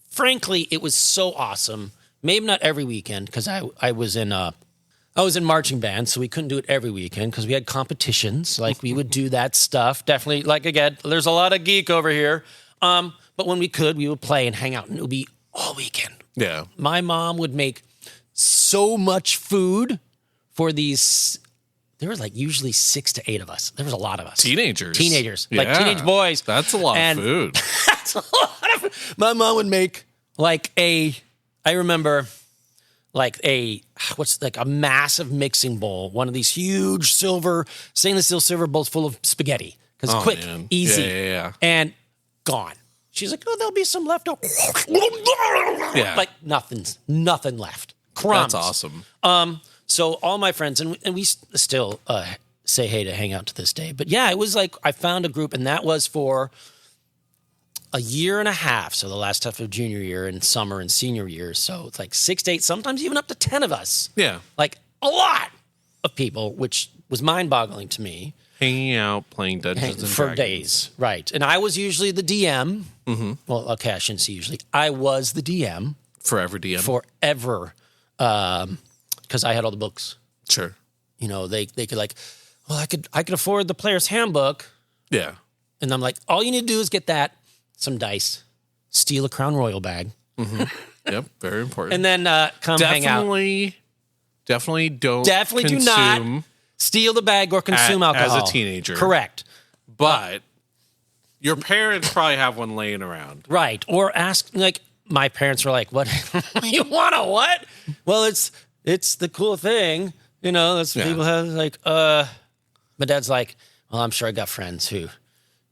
frankly, it was so awesome. Maybe not every weekend because I was in marching band, so we couldn't do it every weekend because we had competitions. Like we would do that stuff. Definitely, like again, there's a lot of geek over here. But when we could, we would play and hang out, and it would be all weekend. Yeah. My mom would make so much food for these. There was like usually 6 to 8 of us. There was a lot of us. Teenagers. Like teenage boys. That's a lot of food. That's a lot of. My mom would make like I remember like a massive mixing bowl, one of these huge stainless steel silver bowls full of spaghetti. Because quick, easy, Yeah. and gone. She's like, oh, there'll be some left over. Yeah. Like nothing left. Crumbs. That's awesome. So all my friends, and we still say hey to hang out to this day. But yeah, it was like I found a group, and that was for a year and a half. So the last half of junior year and summer and senior year. So it's like 6 to 8, sometimes even up to 10 of us. Yeah. Like a lot of people, which was mind-boggling to me. Hanging out, playing Dungeons and for Dragons. days, right? And I was usually the DM. Well, okay, I shouldn't say usually. I was the DM. Forever DM. Forever, because I had all the books. Sure. You know, they could like, well, I could afford the player's handbook, Yeah. and I'm like, all you need to do is get that, some dice, steal a Crown Royal bag, Yep. Very important. and then come hang out. Definitely don't. Definitely do not steal the bag or consume alcohol as a teenager. Correct. But your parents probably have one laying around. Right. Or ask, like, my parents were like, what? You want a what? Well, it's the cool thing. You know, that's what people have. Like, my dad's like, well, I'm sure I got friends who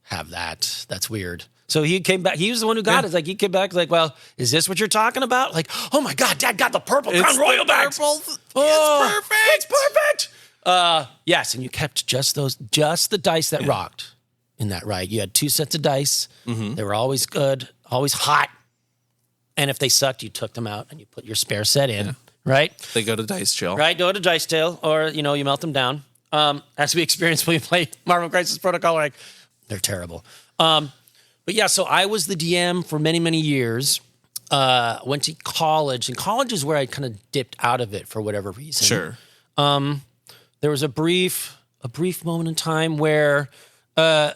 have that. That's weird. So he came back. He was the one who got it. It's like, he came back. Like, well, is this what you're talking about? Like, oh my God, Dad got the purple Crown Royal bag. Purple. Oh, it's perfect. It's perfect. Yes, and you kept just the dice that rocked in that ride. You had 2 sets of dice. They were always good, always hot. And if they sucked, you took them out and you put your spare set in, right? They go to dice jail. Right, go to dice jail, or, you melt them down. As we experienced when we played Marvel Crisis Protocol, like, they're terrible. But yeah, so I was the DM for many, many years. Went to college, and college is where I kind of dipped out of it for whatever reason. Sure. There was a brief moment in time where I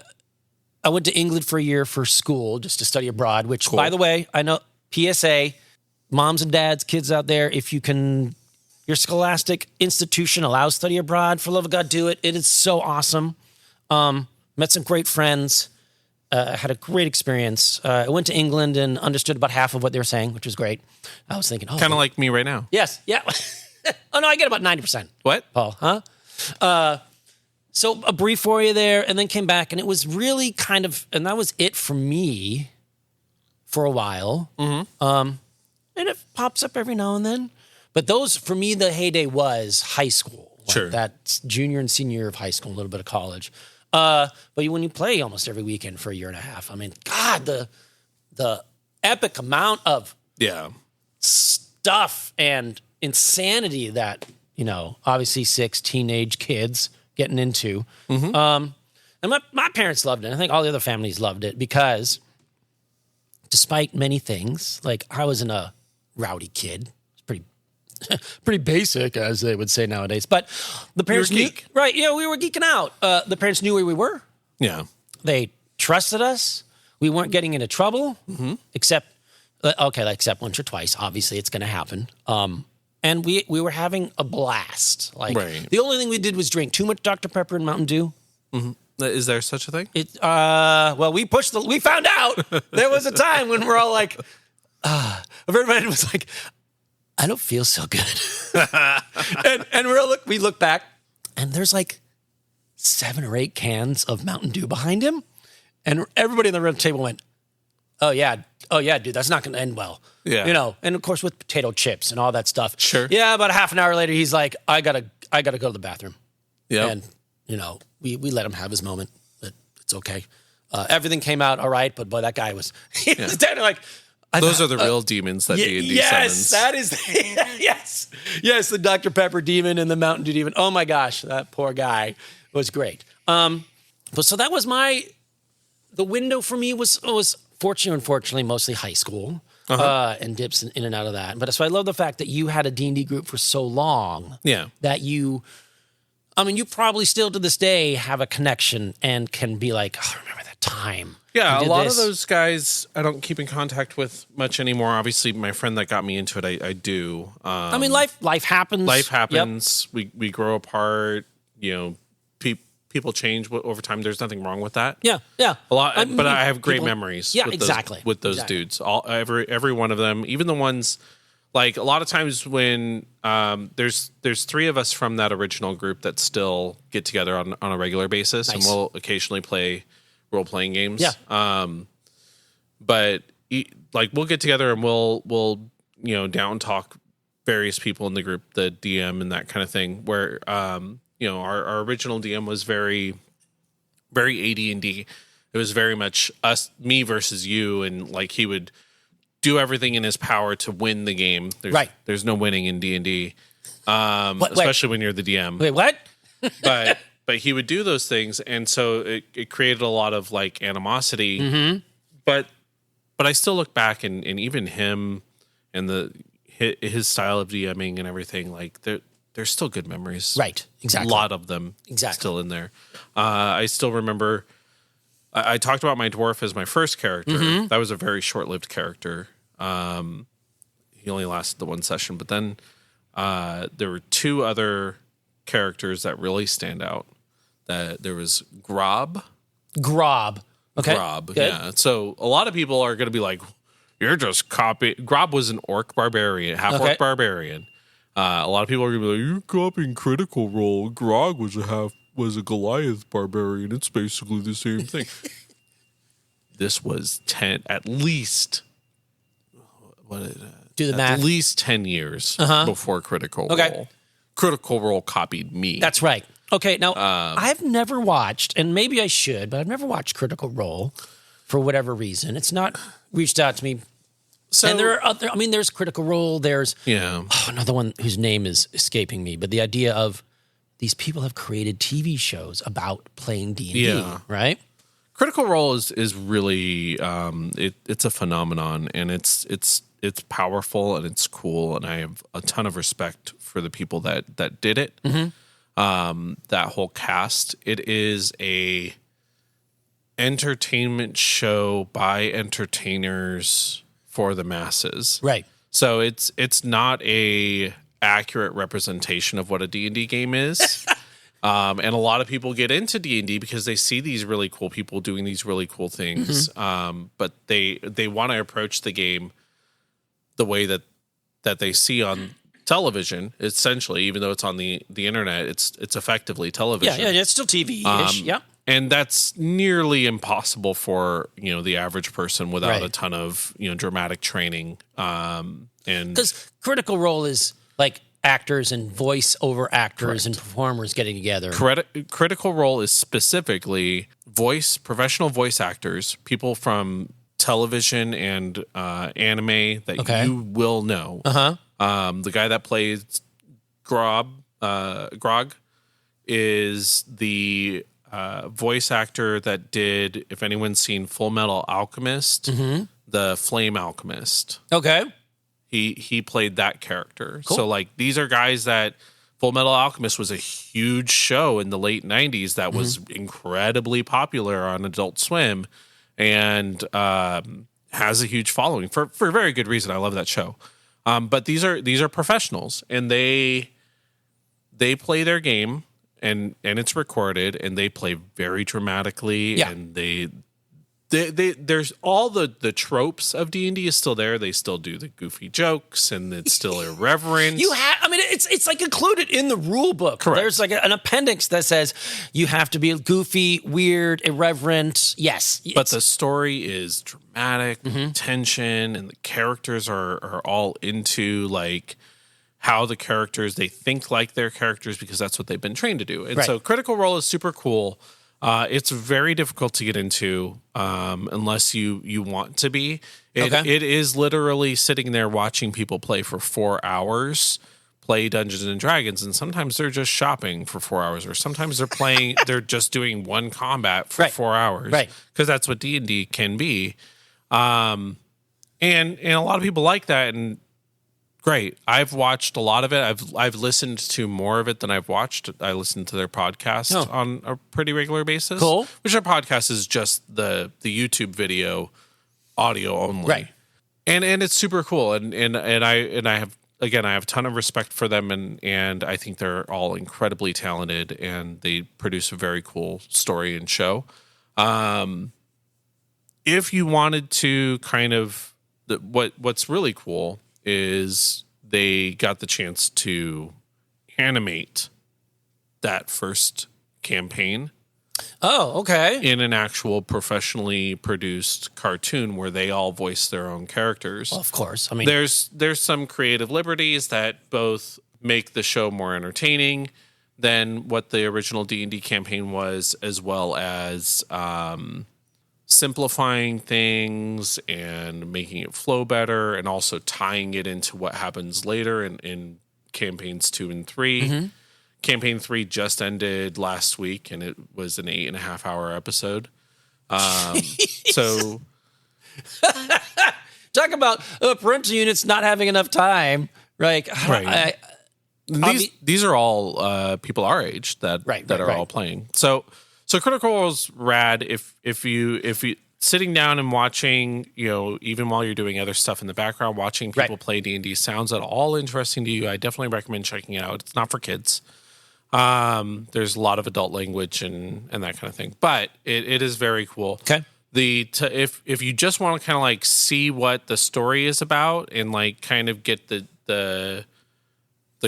went to England for a year for school, just to study abroad, which, by the way, I know, PSA, moms and dads, kids out there, if you can, your scholastic institution allows study abroad, for love of God, do it. It is so awesome. Met some great friends. Had a great experience. I went to England and understood about half of what they were saying, which was great. I was thinking, kind of like me right now. Yes, yeah. Oh, no, I get about 90%. What? Paul, huh? So a brief for you there, and then came back, and it was really kind of, and that was it for me for a while. And it pops up every now and then. But those, for me, the heyday was high school. Sure. That junior and senior year of high school, a little bit of college. But when you play almost every weekend for a year and a half, I mean, God, the epic amount of stuff and insanity that, obviously 6 teenage kids getting into. And my parents loved it. I think all the other families loved it because despite many things, like I wasn't a rowdy kid. Pretty basic, as they would say nowadays. But the parents knew, right? Yeah, we were geeking out. The parents knew where we were. Yeah, they trusted us. We weren't getting into trouble, except once or twice. Obviously, it's going to happen. And we were having a blast. Like the only thing we did was drink too much Dr. Pepper and Mountain Dew. Is there such a thing? Well, we found out. There was a time when we're all like, everybody was like, I don't feel so good. and we look back, and there's like 7 or 8 cans of Mountain Dew behind him. And everybody in the round table went, oh yeah, dude, that's not going to end well. Yeah. And of course with potato chips and all that stuff. Sure. Yeah, about a half an hour later, he's like, I gotta go to the bathroom. Yeah. And, we let him have his moment, but it's okay. Everything came out all right, but boy, that guy was, he was standing like, those are the real demons that D&D summons. That is, yes, the Dr. Pepper demon and the Mountain Dew demon. Oh my gosh, that poor guy was great. But so that was the window for me was unfortunately mostly high school and dips in and out of that. But so I love the fact that you had a D&D group for so long. Yeah. That you probably still to this day have a connection and can be like, oh, remember that time. Yeah, a lot of those guys I don't keep in contact with much anymore. Obviously, my friend that got me into it, I do. Life happens. Life happens. Yep. We grow apart. People change over time. There's nothing wrong with that. Yeah. A lot, but I have great memories. Yeah, with those dudes. Every one of them, even the ones. Like a lot of times when there's 3 of us from that original group that still get together on a regular basis, and we'll occasionally play role-playing games. Yeah. But we'll get together and we'll down talk various people in the group, the DM and that kind of thing. Where our original DM was very, very AD&D. It was very much me versus you, and like he would do everything in his power to win the game. There's no winning in D&D, especially when you're the DM. Wait, what? But he would do those things, and so it created a lot of like animosity. But I still look back and even him and his style of DMing and everything, like there's still good memories. Right, exactly. A lot of them still in there. I still remember I talked about my dwarf as my first character. That was a very short-lived character. He only lasted the 1 session, but then there were 2 other characters that really stand out. That there was Grob. Okay. Grob, good. Yeah. So a lot of people are going to be like, you're just copying. Grob was an orc barbarian, half-orc barbarian. A lot of people are going to be like, you're copying Critical Role. Grog was a Goliath barbarian. It's basically the same thing. This was at least do the math. At least 10 years before Critical Role. Critical Role copied me. That's right. Okay, now I've never watched, and maybe I should, but I've never watched Critical Role for whatever reason. It's not reached out to me. so. And there are other, I mean, there's Critical Role, there's Yeah. another one whose name is escaping me, but the idea of these people have created TV shows about playing D&D, Yeah. right? Critical Role is really it's a phenomenon, and it's powerful and it's cool, and I have a ton of respect for the people that did it. That whole cast. It is a entertainment show by entertainers for the masses. Right. So it's not a accurate representation of what a D&D game is. And a lot of people get into D&D because they see these really cool people doing these really cool things. But they want to approach the game the way that they see on television, essentially, even though it's on the internet, it's effectively television. Yeah, it's still TV-ish. Yep. And that's nearly impossible for, the average person without Right. a ton of, dramatic training. And Because Critical Role is like actors and voice-over actors and performers getting together. Critical Role is specifically professional voice actors, people from television and anime that you will know. The guy that plays Grog is the voice actor that did, if anyone's seen Full Metal Alchemist, the Flame Alchemist. Okay. He played that character. Cool. So like these are guys that Full Metal Alchemist was a huge show in the late 90s that was incredibly popular on Adult Swim and has a huge following for very good reason. I love that show. But these are professionals, and they play their game, and it's recorded, and they play very dramatically, and they there's all the tropes of D&D is still there. They still do the goofy jokes, and it's still irreverent. It's like included in the rule book. Correct. There's like an appendix that says you have to be goofy, weird, irreverent. Yes. But the story is dramatic, tension, and the characters are all into like how the characters, they think like their characters because that's what they've been trained to do. And so Critical Role is super cool. It's very difficult to get into unless you want to be. It is literally sitting there watching people play for 4 hours, play Dungeons and Dragons, and sometimes they're just shopping for 4 hours, or sometimes they're playing. They're just doing one combat for 4 hours, right? Because that's what D&D can be. And a lot of people like that, and great. I've watched a lot of it. I've listened to more of it than I've watched. I listen to their podcast on a pretty regular basis. Cool. Which their podcast is just the YouTube video, audio only. Right. And it's super cool. And I have, again, I have a ton of respect for them, and I think they're all incredibly talented, and they produce a very cool story and show. If you wanted to kind of what's really cool is they got the chance to animate that first campaign. Oh, okay. In an actual professionally produced cartoon where they all voice their own characters. Well, of course. I mean, there's some creative liberties that both make the show more entertaining than what the original D&D campaign was, as well as simplifying things and making it flow better, and also tying it into what happens later in campaigns 2 and 3. Campaign 3 just ended last week, and it was an 8.5 hour episode. So talk about parental units not having enough time. Right. These are all people our age that are all playing. So Critical Role's rad. If you sitting down and watching, even while you're doing other stuff in the background, watching people play D&D sounds at all interesting to you, I definitely recommend checking it out. It's not for kids. There's a lot of adult language and that kind of thing, but it is very cool. Okay. If you just want to kind of like see what the story is about and like kind of get the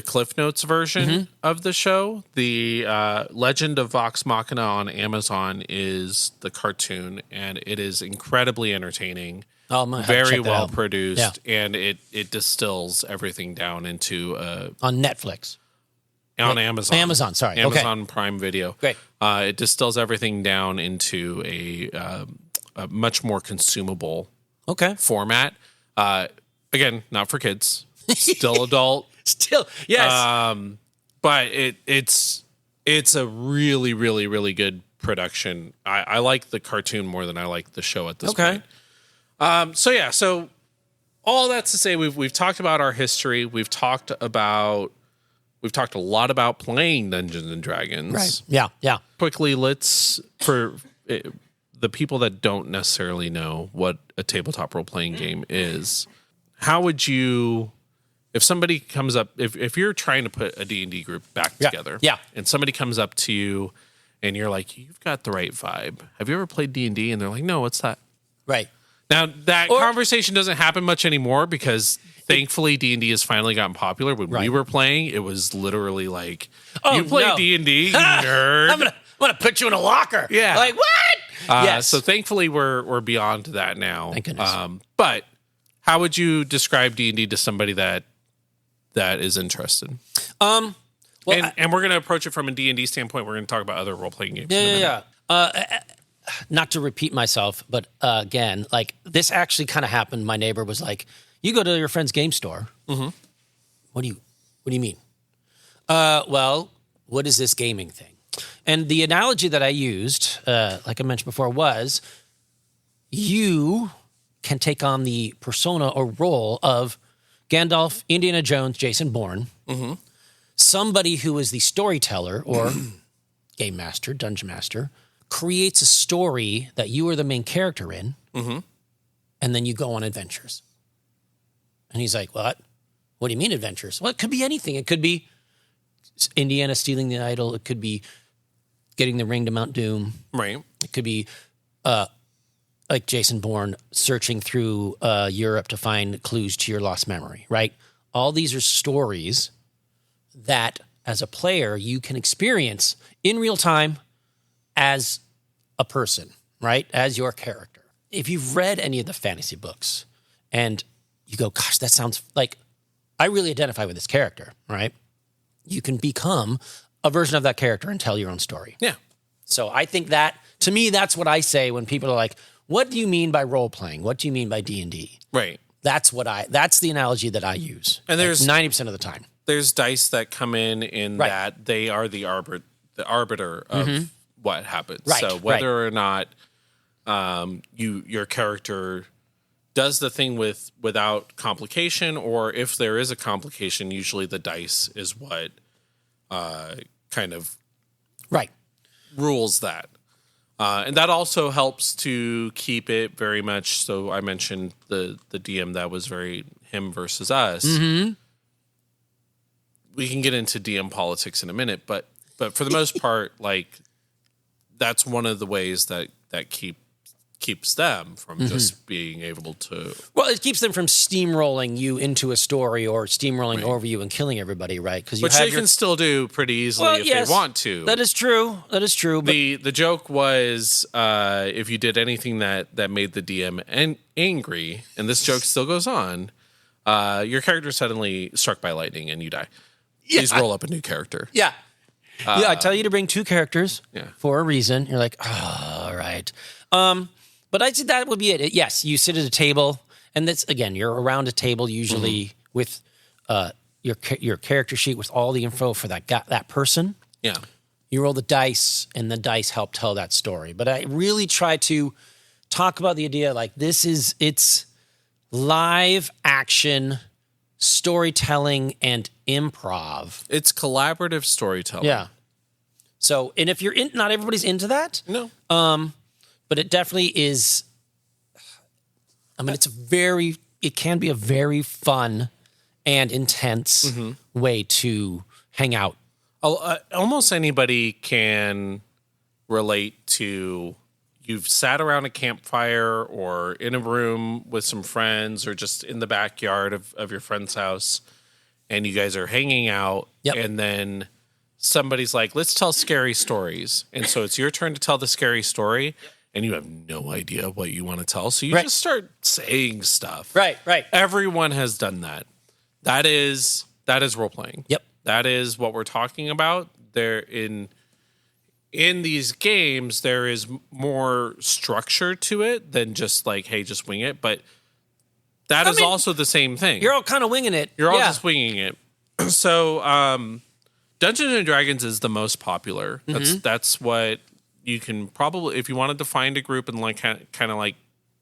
Cliff Notes version of the show, the Legend of Vox Machina on Amazon is the cartoon, and it is incredibly entertaining. Very well produced, and it distills everything down into on Netflix. on Amazon. Amazon, sorry. Amazon Prime Video. Great. It distills everything down into a much more consumable format. Again, not for kids. Still adult. Still, yes. But it's a really, really, really good production. I like the cartoon more than I like the show at this point. So all that's to say, we've talked about our history. We've talked a lot about playing Dungeons and Dragons. Right. Yeah. Quickly, for the people that don't necessarily know what a tabletop role playing game is, how would you, if somebody comes up, if you're trying to put a D&D group back together, and somebody comes up to you and you're like, you've got the right vibe. Have you ever played D&D? And they're like, no, what's that? Right. Now, that conversation doesn't happen much anymore because thankfully D&D has finally gotten popular. When we were playing, it was literally like, you play D&D, you nerd. I'm gonna put you in a locker. Yeah. Like, what? Yes. So thankfully we're beyond that now. Thank goodness. But how would you describe D&D to somebody that is interested? Well, and we're going to approach it from a D&D standpoint. We're going to talk about other role-playing games. Yeah. Not to repeat myself, but again, like this actually kind of happened. My neighbor was like, "You go to your friend's game store. Mm-hmm. What do you mean? Well, what is this gaming thing?" And the analogy that I used, like I mentioned before, was you can take on the persona or role of Gandalf, Indiana Jones, Jason Bourne, somebody who is the storyteller or game master, dungeon master, creates a story that you are the main character in, and then you go on adventures. And he's like, what? What do you mean adventures? Well, it could be anything. It could be Indiana stealing the idol. It could be getting the ring to Mount Doom. Right. It could be like Jason Bourne searching through Europe to find clues to your lost memory, right? All these are stories that, as a player, you can experience in real time as a person, right? As your character. If you've read any of the fantasy books and you go, gosh, that sounds like I really identify with this character, right? You can become a version of that character and tell your own story. Yeah. So I think that, to me, that's what I say when people are like, what do you mean by role playing? What do you mean by D&D? Right. That's the analogy that I use. And there's 90% of the time. There's dice that come in that they are the arbiter of what happens. Right. So whether or not your character does the thing without complication, or if there is a complication, usually the dice is what kind of rules that. And that also helps to keep it very much. So I mentioned the DM that was very him versus us. Mm-hmm. We can get into DM politics in a minute, but for the most part, like that's one of the ways that keeps them from just being able to. Well, it keeps them from steamrolling you into a story or steamrolling over you and killing everybody, right? Because which they can still do pretty easily if they want to. That is true. But the joke was if you did anything that made the DM angry, and this joke still goes on, your character is suddenly struck by lightning and you die. Please roll up a new character. Yeah. I tell you to bring two characters for a reason. You're like, oh, all right. But I'd say that would be it. Yes, you sit at a table, and that's, again, you're around a table usually with your character sheet with all the info for that person. Yeah. You roll the dice, and the dice help tell that story. But I really try to talk about the idea like it's live action storytelling and improv. It's collaborative storytelling. Yeah. So, and if not everybody's into that. No. But it definitely is. I mean, it can be a very fun and intense way to hang out. Almost anybody can relate to. You've sat around a campfire or in a room with some friends or just in the backyard of your friend's house, and you guys are hanging out, and then somebody's like, let's tell scary stories. And so it's your turn to tell the scary story, and you have no idea what you want to tell. So you just start saying stuff. Right. Everyone has done that. That is role-playing. Yep. that is what we're talking about. There in these games, there is more structure to it than just like, hey, just wing it. But that is also the same thing. You're all kind of winging it. You're all just winging it. So, Dungeons and Dragons is the most popular. That's what you can probably, if you wanted to find a group and like kind of like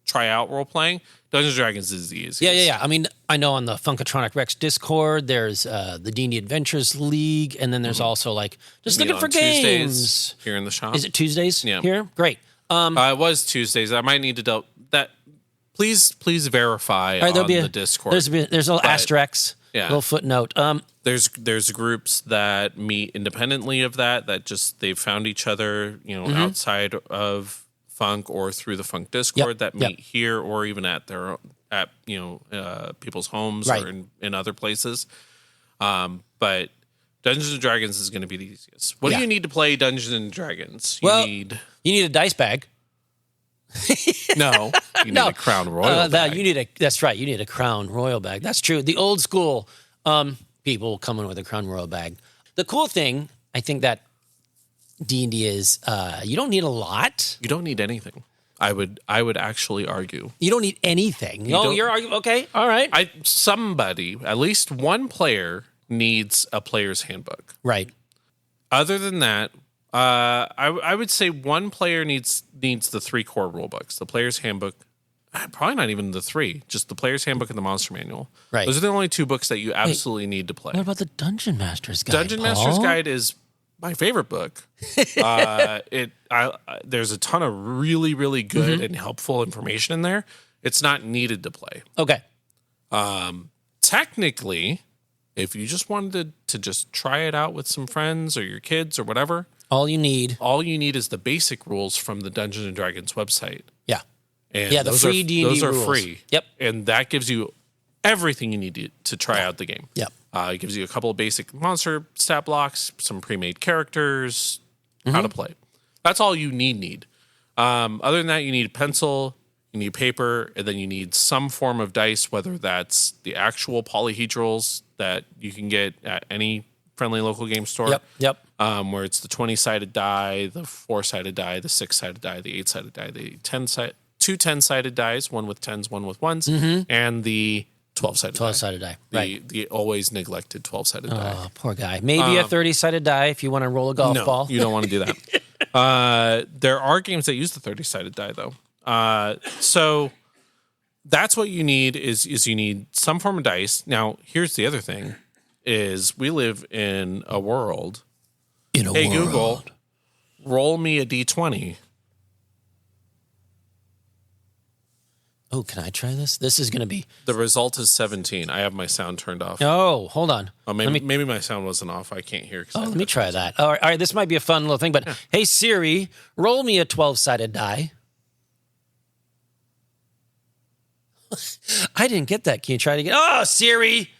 try out role playing, Dungeons and Dragons is the easiest. Yeah. I mean, I know on the Funkatronic Rex Discord, there's the D&D Adventures League, and then there's also like just looking for games here in the shop. Is it Tuesdays? Yeah. Here, great. It was Tuesdays. I might need to that. Please verify on the Discord. There's a little asterisk, little footnote. There's groups that meet independently of that just they've found each other, outside of Funk or through the Funk Discord that meet here or even at people's homes or in other places. But Dungeons and Dragons is going to be the easiest. What do you need to play Dungeons and Dragons? You need a dice bag. No, you need a Crown Royal bag. That's right. You need a Crown Royal bag. That's true. The old school people coming with a Crown Royal bag. The cool thing, I think that D&D is you don't need a lot. You don't need anything. I would actually argue. You don't need anything. You're arguing. Okay, all right. Somebody, at least one player, needs a player's handbook. Right. Other than that, I would say one player needs the 3 core rule books. The player's handbook, probably not even the 3, just the player's handbook and the monster manual. Right. Those are the only 2 books that you absolutely need to play. What about the Dungeon Master's Guide? Dungeon Master's Guide is my favorite book. There's a ton of really, really good and helpful information in there. It's not needed to play. Okay. Technically, if you just wanted to just try it out with some friends or your kids or whatever, all you need is the basic rules from the Dungeons and Dragons website. Yeah. And the free D&D rules. Those are rules. free. Yep. And that gives you everything you need to try out the game. Yep. It gives you a couple of basic monster stat blocks, some pre-made characters, how to play. That's all you need. Other than that, you need a pencil, you need paper, and then you need some form of dice, whether that's the actual polyhedrals that you can get at any friendly local game store. Yep. Where it's the 20-sided die, the 4-sided die, the 6-sided die, the 8-sided die, the 2 10-sided dies, one with 10s, one with 1s, and the 12-sided die. Right. The always neglected 12-sided die. Oh, poor guy. Maybe a 30-sided die if you want to roll a golf ball. You don't want to do that. There are games that use the 30-sided die, though. So that's what you need is you need some form of dice. Now, here's the other thing, is we live in a world. Hey, Google, roll me a D20. Oh, can I try this? This is going to be... The result is 17. I have my sound turned off. Oh, hold on. Oh, maybe my sound wasn't off. I can't hear. Let me try that. All right, this might be a fun little thing, but hey, Siri, roll me a 12-sided die. I didn't get that. Can you try it again? Oh, Siri.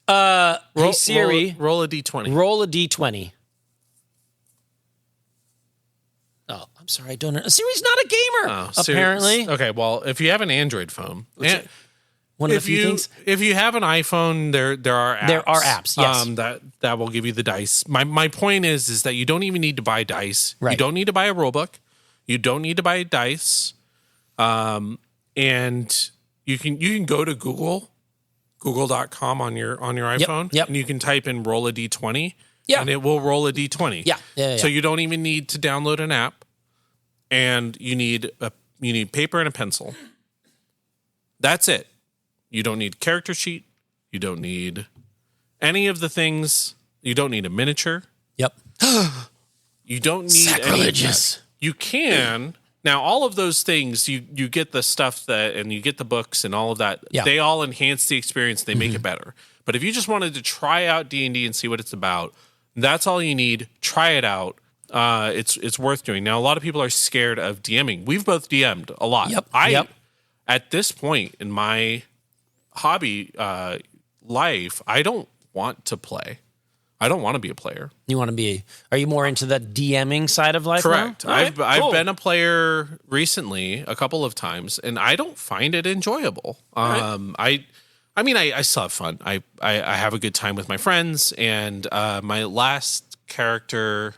Hey, Siri. Roll a D20. Roll a D20. Oh, I'm sorry. I don't know. Siri's not a gamer, apparently. Okay, well, if you have an Android phone, one of the few things. If you have an iPhone, there are apps. There are apps, yes. That will give you the dice. My point is that you don't even need to buy dice. Right. You don't need to buy a rulebook. You don't need to buy dice. And you can go to Google.com on your iPhone. Yep. And you can type in roll a D20. Yeah. And it will roll a D20. Yeah. So you don't even need to download an app. And you need paper and a pencil. That's it. You don't need character sheet. You don't need any of the things. You don't need a miniature. Yep. You don't need sacrilegious. You can. Now, all of those things, you get the stuff and you get the books and all of that. Yeah. They all enhance the experience. They make it better. But if you just wanted to try out D&D and see what it's about, that's all you need. Try it out. It's worth doing. Now, a lot of people are scared of DMing. We've both DM'd a lot. Yep. At this point in my hobby life, I don't want to play. I don't want to be a player. You want to be? Are you more into the DMing side of life? Correct. Now? I've been a player recently a couple of times, and I don't find it enjoyable. I mean, I still have fun. I have a good time with my friends, and my last character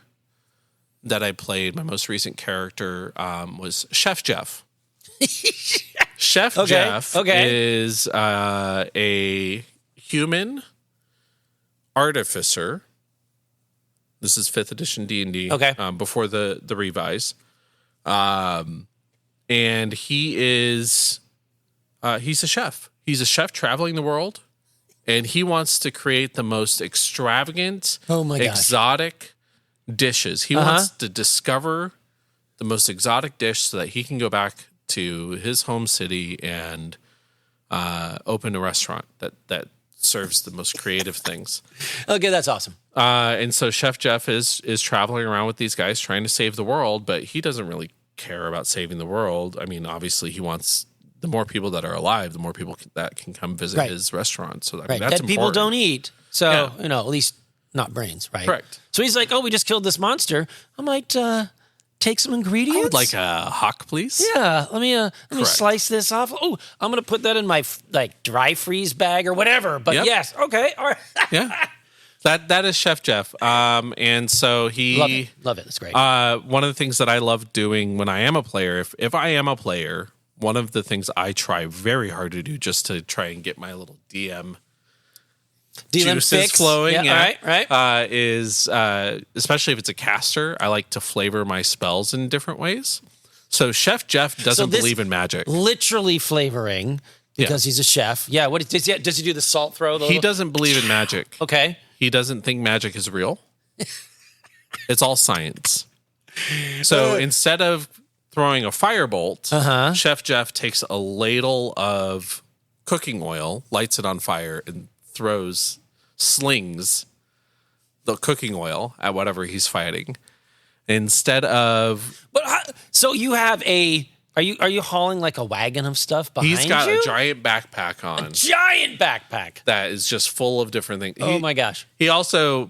that I played, my most recent character, was Chef Jeff. Chef Jeff is a human artificer. This is 5th edition D&D. Okay. Before the revise. And he is he's a chef. He's a chef traveling the world, and he wants to create the most extravagant, exotic dishes. He wants to discover the most exotic dish so that he can go back to his home city and open a restaurant that serves the most creative things. Okay, that's awesome. And so Chef Jeff is traveling around with these guys trying to save the world, but he doesn't really care about saving the world. I mean, obviously he wants the more people that are alive, the more people that can come visit his restaurant. So I mean, that's Dead people important. don't eat. So, at least not brains, right? Correct. So he's like, oh, we just killed this monster. I might take some ingredients. I would like a hock, please. Yeah, let me slice this off. Oh, I'm going to put that in my dry freeze bag or whatever. But yes, okay, all right. Yeah. That is Chef Jeff. And so he... Love it. That's great. One of the things that I love doing when I am a player, if I am a player, one of the things I try very hard to do just to try and get my little DM juices fix. flowing, Right. Is especially if it's a caster, I like to flavor my spells in different ways. So Chef Jeff doesn't believe in magic. Literally flavoring because he's a chef. Yeah. What does he do? The salt throw? He doesn't believe in magic. Okay. He doesn't think magic is real. It's all science. So instead of throwing a firebolt, Chef Jeff takes a ladle of cooking oil, lights it on fire, and slings the cooking oil at whatever he's fighting. Instead of... So you have Are you hauling like a wagon of stuff behind you? He's got a giant backpack on. A giant backpack. That is just full of different things. Oh my gosh. He also...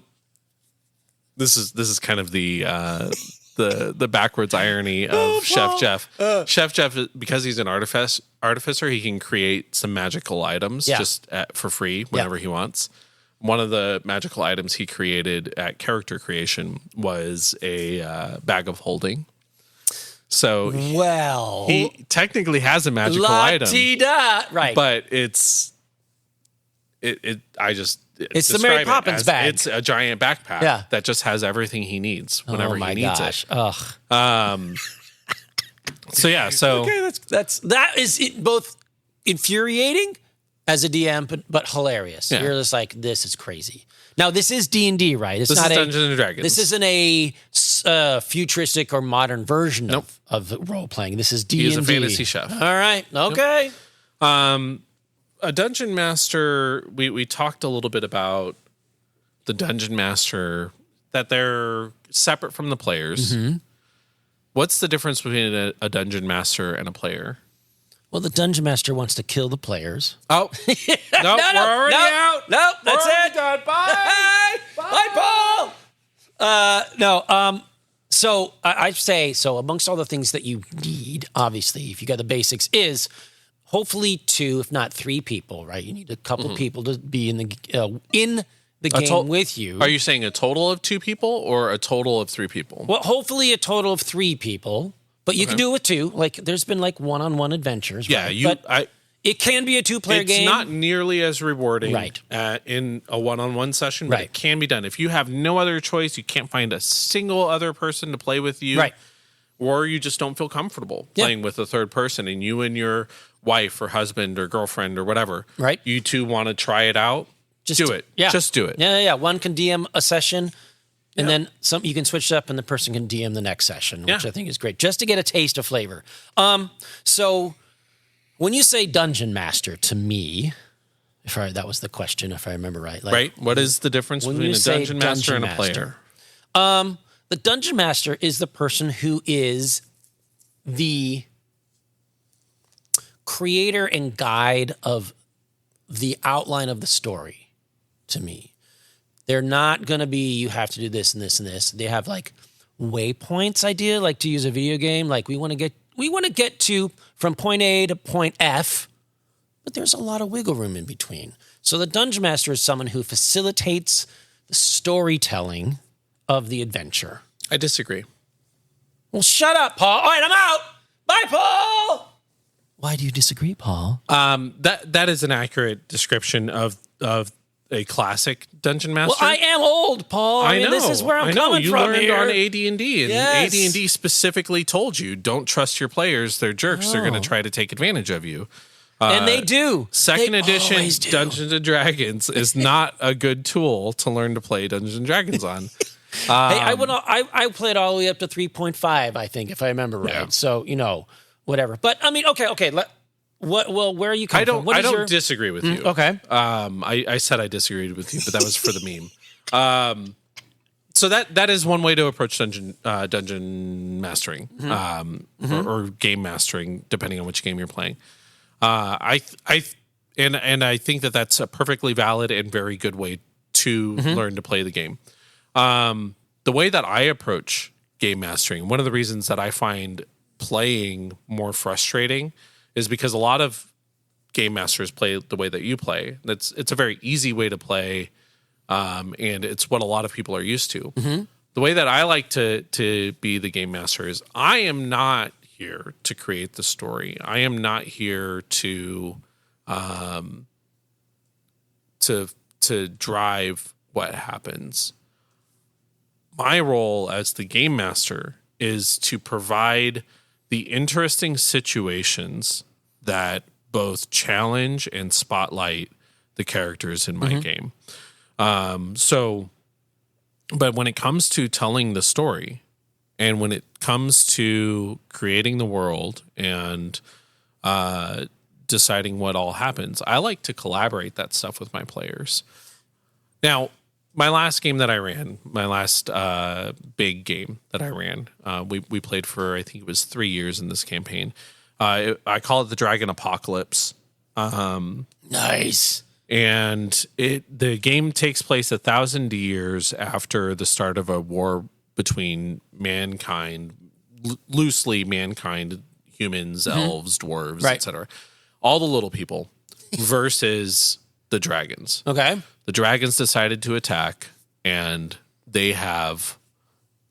This is kind of the backwards irony of Chef Jeff. Chef Jeff, because he's an artificer, he can create some magical items for free whenever he wants. One of the magical items he created at character creation was a bag of holding. So he technically has a magical item, right? But it's the Mary Poppins bag. It's a giant backpack that just has everything he needs whenever he needs it. Ugh. So okay, that is both infuriating as a DM, but hilarious. Yeah. You're just like, this is crazy. Now this is D&D, right? This is Dungeons and Dragons. This isn't a futuristic or modern version of role playing. This is D&D. He is a fantasy chef. All right. Okay. A dungeon master. We talked a little bit about the dungeon master, that they're separate from the players. Mm-hmm. What's the difference between a dungeon master and a player? Well, the dungeon master wants to kill the players. Oh, no, we're already out. No, that's it. Done. Bye. Bye, Paul. So I say, amongst all the things that you need, obviously, if you got the basics, is hopefully 2, if not 3 people, right? You need a couple people to be in the game with you. Are you saying a total of 2 people or a total of 3 people? Well, hopefully a total of 3 people. But you can do it with 2. Like, there's been like one-on-one adventures. Yeah, right? It can be a 2-player game. It's not nearly as rewarding in a one-on-one session, but it can be done. If you have no other choice, you can't find a single other person to play with you, or you just don't feel comfortable playing with a third person, and you and your wife or husband or girlfriend or whatever, you 2 want to try it out, just do it. Yeah. Just do it. Yeah. One can DM a session. And then you can switch it up, and the person can DM the next session, which I think is great, just to get a taste of flavor. So when you say dungeon master, to me, that was the question, if I remember right. Right. What is the difference between a dungeon master and a player? The dungeon master is the person who is the creator and guide of the outline of the story, to me. They're not going to be, you have to do this and this and this. They have like waypoints idea, like to use a video game. Like we want to get to from point A to point F. but there's a lot of wiggle room in between. So the Dungeon Master is someone who facilitates the storytelling of the adventure. I disagree. Well, shut up, Paul. All right, I'm out. Bye, Paul. Why do you disagree, Paul? That is an accurate description of a classic Dungeon Master. Well, I am old, Paul. I mean, know. this is where I'm I know. coming You from learned here. on AD&D, and Yes. AD&D specifically told you, don't trust your players. They're jerks. They're going to try to take advantage of you. And they do. Second They edition always do. Dungeons and Dragons is not a good tool to learn to play Dungeons and Dragons on. Hey, I played all the way up to 3.5, I think, if I remember right. Yeah. So, whatever. But, I mean, okay. Where are you coming from? I don't disagree with you. Okay. I said I disagreed with you, but that was for the meme. So that is one way to approach dungeon mastering, or game mastering, depending on which game you're playing. I think that that's a perfectly valid and very good way to learn to play the game. The way that I approach game mastering, one of the reasons that I find playing more frustrating is because a lot of game masters play the way that you play. It's a very easy way to play, and it's what a lot of people are used to. The way that I like to be the game master is I am not here to create the story. I am not here to drive what happens. My role as the game master is to provide the interesting situations that both challenge and spotlight the characters in my game. But when it comes to telling the story, and when it comes to creating the world and deciding what all happens, I like to collaborate that stuff with my players. Now, my last game that I ran, my last big game that I ran, we played for, I think it was 3 years in this campaign. I call it the Dragon Apocalypse. Nice. And the game takes place 1,000 years after the start of a war between mankind, loosely mankind, humans, elves, dwarves, etc. All the little people versus the dragons. Okay. The dragons decided to attack, and they have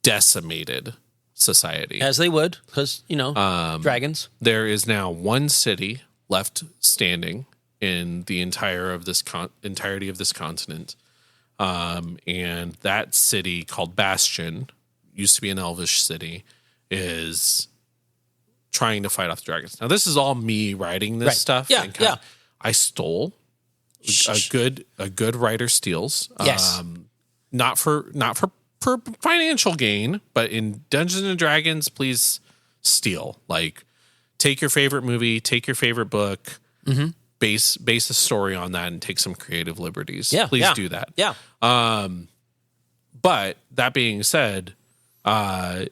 decimated society. As they would, because, dragons. There is now one city left standing in the entirety of this continent. And that city, called Bastion, used to be an elvish city, is trying to fight off the dragons. Now, this is all me writing this stuff. Yeah, and I stole a good writer steals. Yes. Not for financial gain, but in Dungeons and Dragons, please steal. Like, take your favorite movie, take your favorite book, base a story on that, and take some creative liberties. Yeah, please do that. Yeah. But that being said, the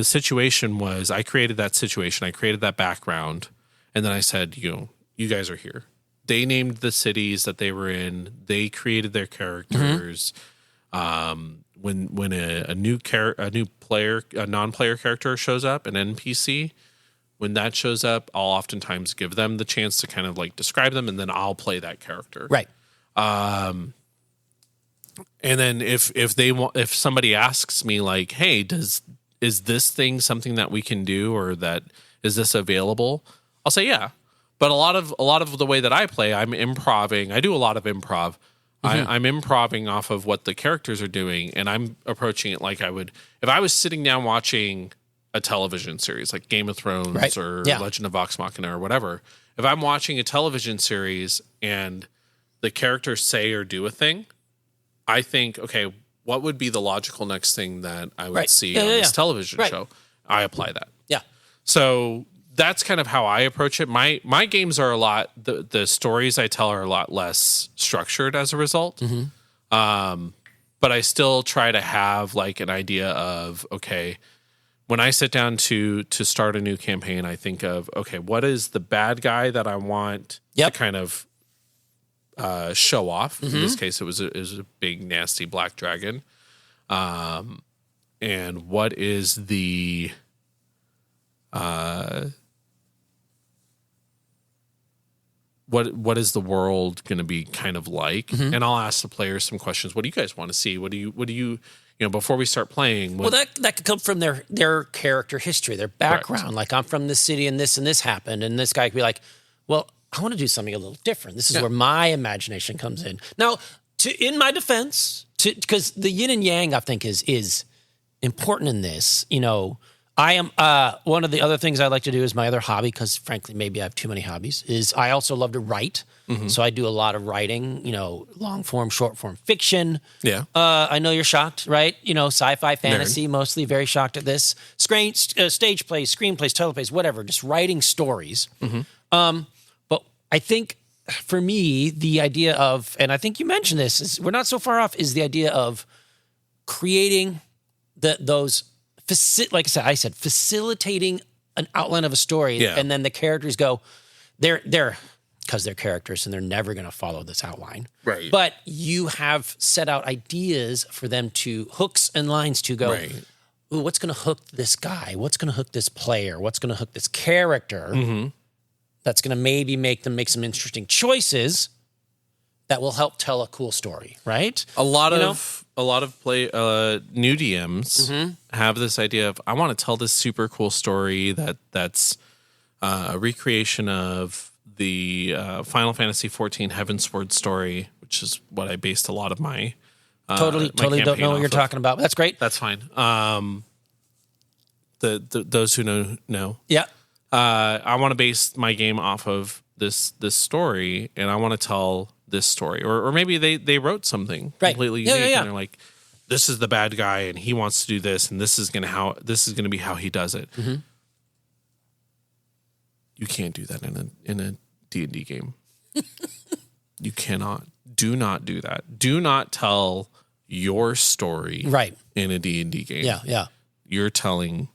situation was, I created that situation, I created that background, and then I said, you guys are here. They named the cities that they were in. They created their characters. When a non-player character shows up, an NPC, when that shows up, I'll oftentimes give them the chance to kind of like describe them, and then I'll play that character. Right. And then if somebody asks me like, hey, is this thing something that we can do, or that is this available? I'll say yeah. But a lot of the way that I play, I'm improving. I do a lot of improv. I'm improving off of what the characters are doing, and I'm approaching it like I would if I was sitting down watching a television series like Game of Thrones or Legend of Vox Machina or whatever. If I'm watching a television series and the characters say or do a thing, I think, okay, what would be the logical next thing that I would see on this television show? I apply that. Yeah. So that's kind of how I approach it. My games are the stories I tell are a lot less structured as a result. But I still try to have like an idea of, okay, when I sit down to start a new campaign, I think of, okay, what is the bad guy that I want to kind of show off? In this case, it was a big, nasty black dragon. And what is the what is the world going to be kind of like? And I'll ask the players some questions. What do you guys want to see? What do you before we start playing? Well, that could come from their character history, their background. Correct. Like, I'm from this city and this happened. And this guy could be like, well, I want to do something a little different. This is where my imagination comes in. Now, in my defense, because the yin and yang, I think, is important in this. I am one of the other things I like to do is my other hobby, because frankly, maybe I have too many hobbies, is I also love to write. So I do a lot of writing, long form, short form fiction. Yeah. I know you're shocked, right? Sci-fi, fantasy, mostly very shocked at this. Stage plays, screenplays, teleplays, whatever, just writing stories. But I think for me, the idea of, and I think you mentioned this, is we're not so far off, is the idea of creating those, like I said, facilitating an outline of a story, and then the characters go, they're because they're characters and they're never going to follow this outline. Right. But you have set out ideas for them to, hooks and lines to go, ooh, what's going to hook this guy? What's going to hook this player? What's going to hook this character? That's going to maybe make them make some interesting choices that will help tell a cool story, right? A lot of new DMs have this idea of, I want to tell this super cool story that's a recreation of the Final Fantasy XIV Heavensward story, which is what I based a lot of my totally don't know what you're talking about. But that's great. That's fine. Those who know. Yeah. I want to base my game off of this story, and I want to tell this story, or maybe they wrote something completely unique, and they're like, this is the bad guy, and he wants to do this, and this is gonna be how he does it. You can't do that in a D&D game. You cannot. Do not do that. Do not tell your story in a D&D game. Yeah. You're telling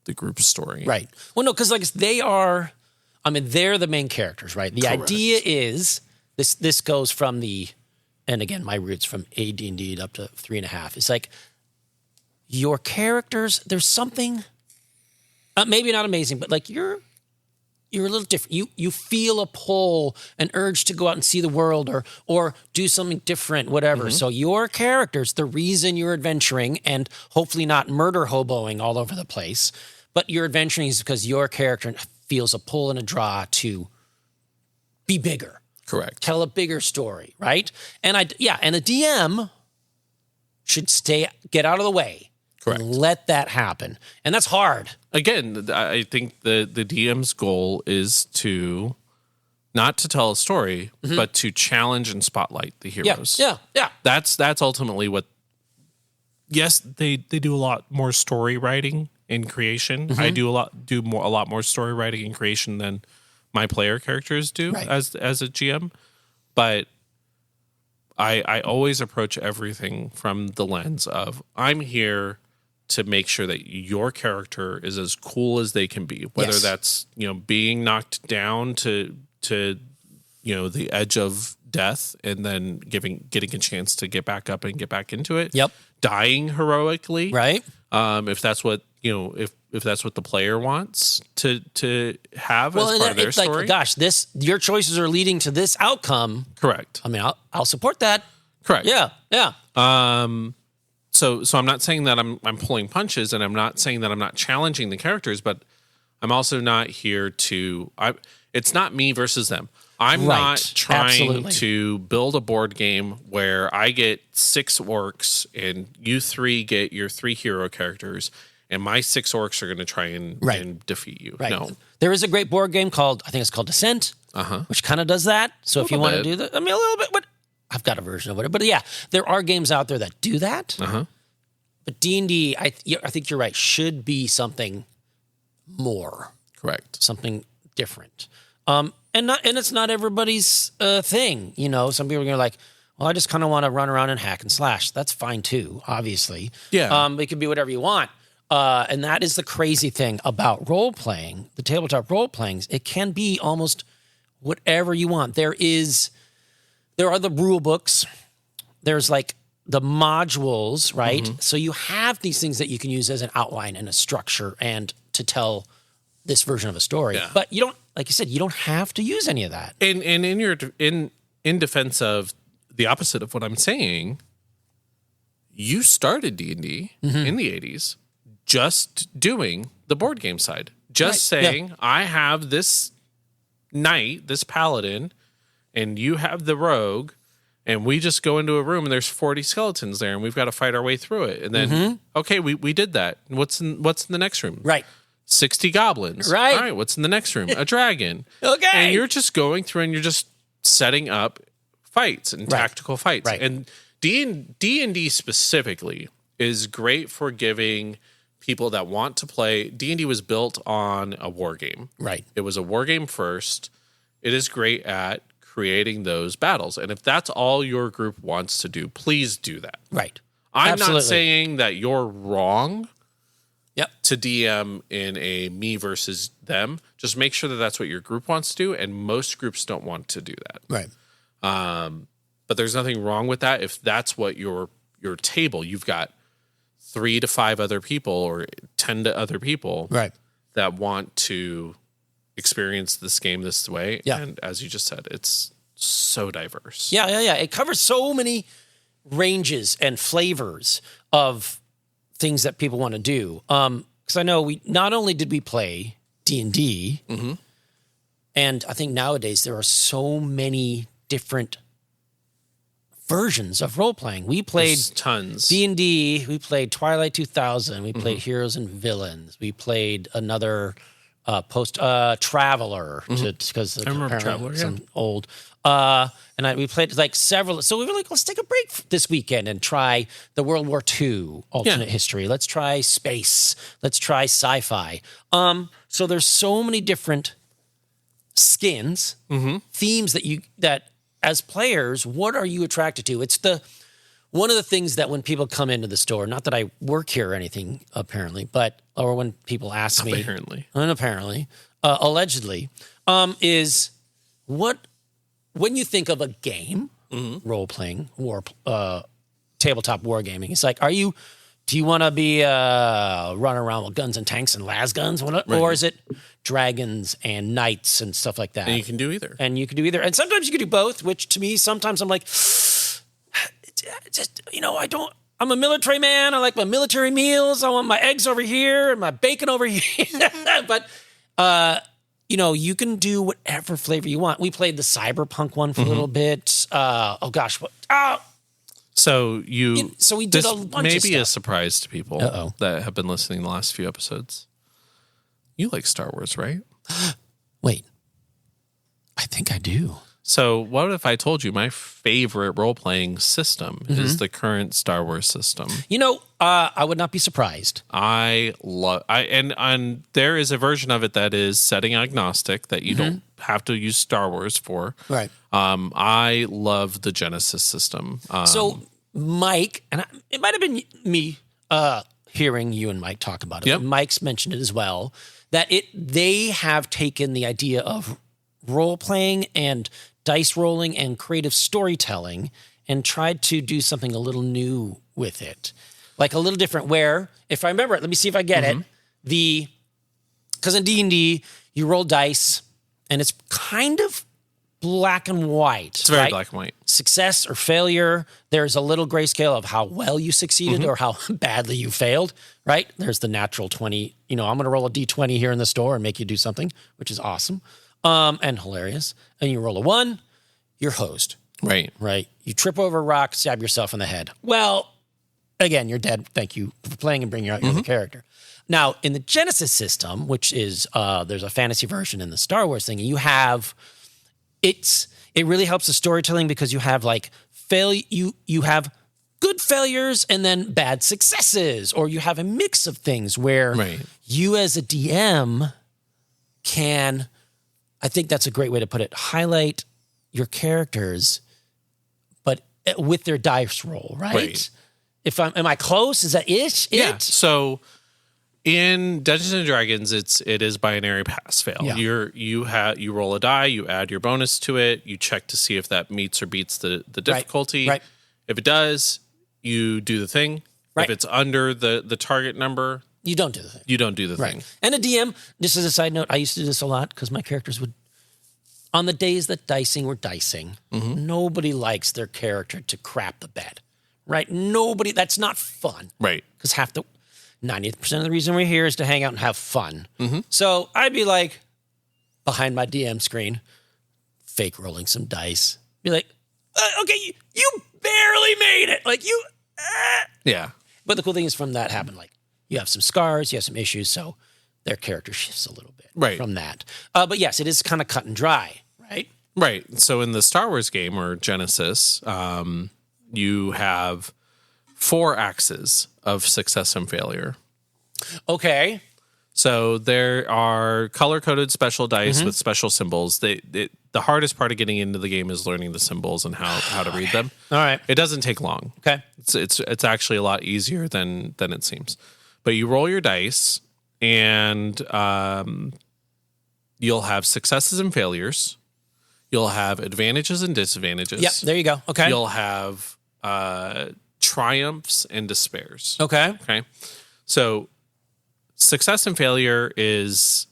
the group's story. Right. Well, no, because they're the main characters, right? The idea is this goes from and again, my roots from AD&D up to 3.5. It's like your characters, there's something, maybe not amazing, but like you're a little different. You feel a pull, an urge to go out and see the world or do something different, whatever. So your characters, the reason you're adventuring, and hopefully not murder hoboing all over the place, but you're adventuring is because your character feels a pull and a draw to be bigger. Correct. Tell a bigger story, right? And a DM should get out of the way. Correct. And let that happen. And that's hard. Again, I think the DM's goal is to not to tell a story, but to challenge and spotlight the heroes. Yeah. That's ultimately what. Yes, they do a lot more story writing and creation. I do a lot more story writing and creation than my player characters do as a GM, but I always approach everything from the lens of, I'm here to make sure that your character is as cool as they can be, whether that's being knocked down to the edge of death and then getting a chance to get back up and get back into it. Yep. Dying heroically, right? If that's what if that's what the player wants to have as part of their story. Like, gosh, your choices are leading to this outcome. Correct. I mean, I'll support that. Correct. Yeah. So I'm not saying that I'm pulling punches, and I'm not saying that I'm not challenging the characters, but I'm also not here to. It's not me versus them. I'm not trying to build a board game where I get 6 orcs and you 3 get your 3 hero characters, and my 6 orcs are going to try and defeat you. Right. No. There is a great board game I think it's called Descent, which kind of does that. So if you want to do that, a little bit, but I've got a version of it. But yeah, there are games out there that do that. But D&D, I think you're right, should be something more. Correct. Something different. And it's not everybody's thing. Some people are like, well, I just kind of want to run around and hack and slash. That's fine too, obviously. Yeah. It could be whatever you want. And that is the crazy thing about role-playing, the tabletop role-playings. It can be almost whatever you want. There are the rule books. There's like the modules, right? So you have these things that you can use as an outline and a structure and to tell this version of a story. Yeah. But you don't, like you said, you don't have to use any of that. And in defense of the opposite of what I'm saying, you started D&D in the 80s just doing the board game side. Just saying, I have this knight, this paladin, and you have the rogue, and we just go into a room and there's 40 skeletons there and we've got to fight our way through it. And then, okay, we did that. What's in the next room? Right. 60 goblins. Right. All right, what's in the next room? A dragon. Okay. And you're just going through and you're just setting up fights and tactical fights. Right. And D&D specifically is great for giving people that want to play. D&D was built on a war game. Right. It was a war game first. It is great at creating those battles. And if that's all your group wants to do, please do that. Right. I'm Absolutely. not saying that you're wrong Yep. to DM in a me versus them. Just make sure that that's what your group wants to do. And most groups don't want to do that. Right. But there's nothing wrong with that. If that's what your table, you've got 3 to 5 other people or 10 to other people Right. that want to experience this game this way. Yeah. And as you just said, it's so diverse. Yeah. It covers so many ranges and flavors of things that people want to do. Because I know we not only did we play D&D, and I think nowadays there are so many different versions of role playing. We played There's tons. D&D, we played Twilight 2000, we played Heroes and Villains, we played another Traveler, because I remember Traveler, some old. We played like several. So we were like, let's take a break this weekend and try the World War II alternate history. Let's try space. Let's try sci-fi. So there's so many different skins, themes that as players, what are you attracted to? It's one of the things that when people come into the store, not that I work here or anything, apparently, or when people ask me, allegedly, is when you think of a game, role playing, tabletop wargaming, it's like, do you want to be running around with guns and tanks and las guns, or is it dragons and knights and stuff like that? And you can do either. And sometimes you can do both, which to me, sometimes I'm like, I'm a military man. I like my military meals. I want my eggs over here and my bacon over here. But, you can do whatever flavor you want. We played the cyberpunk one for a little bit. So we did a bunch of maybe stuff. a surprise to people that have been listening the last few episodes. You like Star Wars, right? Wait, I think I do. So what if I told you my favorite role-playing system is the current Star Wars system? I would not be surprised. And there is a version of it that is setting agnostic that you don't have to use Star Wars for. Right. I love the Genesis system. So Mike, and it might have been me hearing you and Mike talk about it. Yep. Mike's mentioned it as well, that they have taken the idea of role-playing and dice rolling and creative storytelling and tried to do something a little new with it. Like a little different where, if I remember it, let me see if I get it. Because in D&D, you roll dice and it's kind of black and white. It's very black and white. Success or failure. There's a little grayscale of how well you succeeded or how badly you failed, right? There's the natural 20. I'm going to roll a D20 here in the store and make you do something, which is awesome. And hilarious. And you roll a 1, you're hosed. Right. Right. You trip over a rock, stab yourself in the head. Well, again, you're dead. Thank you for playing and bringing out your other character. Now, in the Genesis system, which is, there's a fantasy version in the Star Wars thing, it really helps the storytelling because you have you have good failures and then bad successes, or you have a mix of things where you as a DM can, I think that's a great way to put it, highlight your characters, but with their dice roll, right? Am I close? Is that it? Yeah. So in Dungeons and Dragons, it is binary pass fail. Yeah. You roll a die, you add your bonus to it, you check to see if that meets or beats the difficulty. Right. If it does, you do the thing. Right. If it's under the target number, You don't do the thing. You don't do the Right. thing. And a DM, just as a side note, I used to do this a lot because my characters would, on the days that dicing were dicing, nobody likes their character to crap the bed, right? Nobody, that's not fun. Right. Because 90% of the reason we're here is to hang out and have fun. So I'd be like, behind my DM screen, fake rolling some dice. Be like, okay, you barely made it. Like you, Yeah. But the cool thing is from that happened, like you have some scars, you have some issues, so their character shifts a little bit from that. But yes, it is kind of cut and dry, right? Right. So in the Star Wars game or Genesis, you have 4 axes of success and failure. Okay. So there are color-coded special dice with special symbols. The hardest part of getting into the game is learning the symbols and how to read them. All right. It doesn't take long. Okay. It's actually a lot easier than it seems. But you roll your dice, and you'll have successes and failures. You'll have advantages and disadvantages. Yep. There you go. Okay. You'll have triumphs and despairs. Okay. Okay. So success and failure is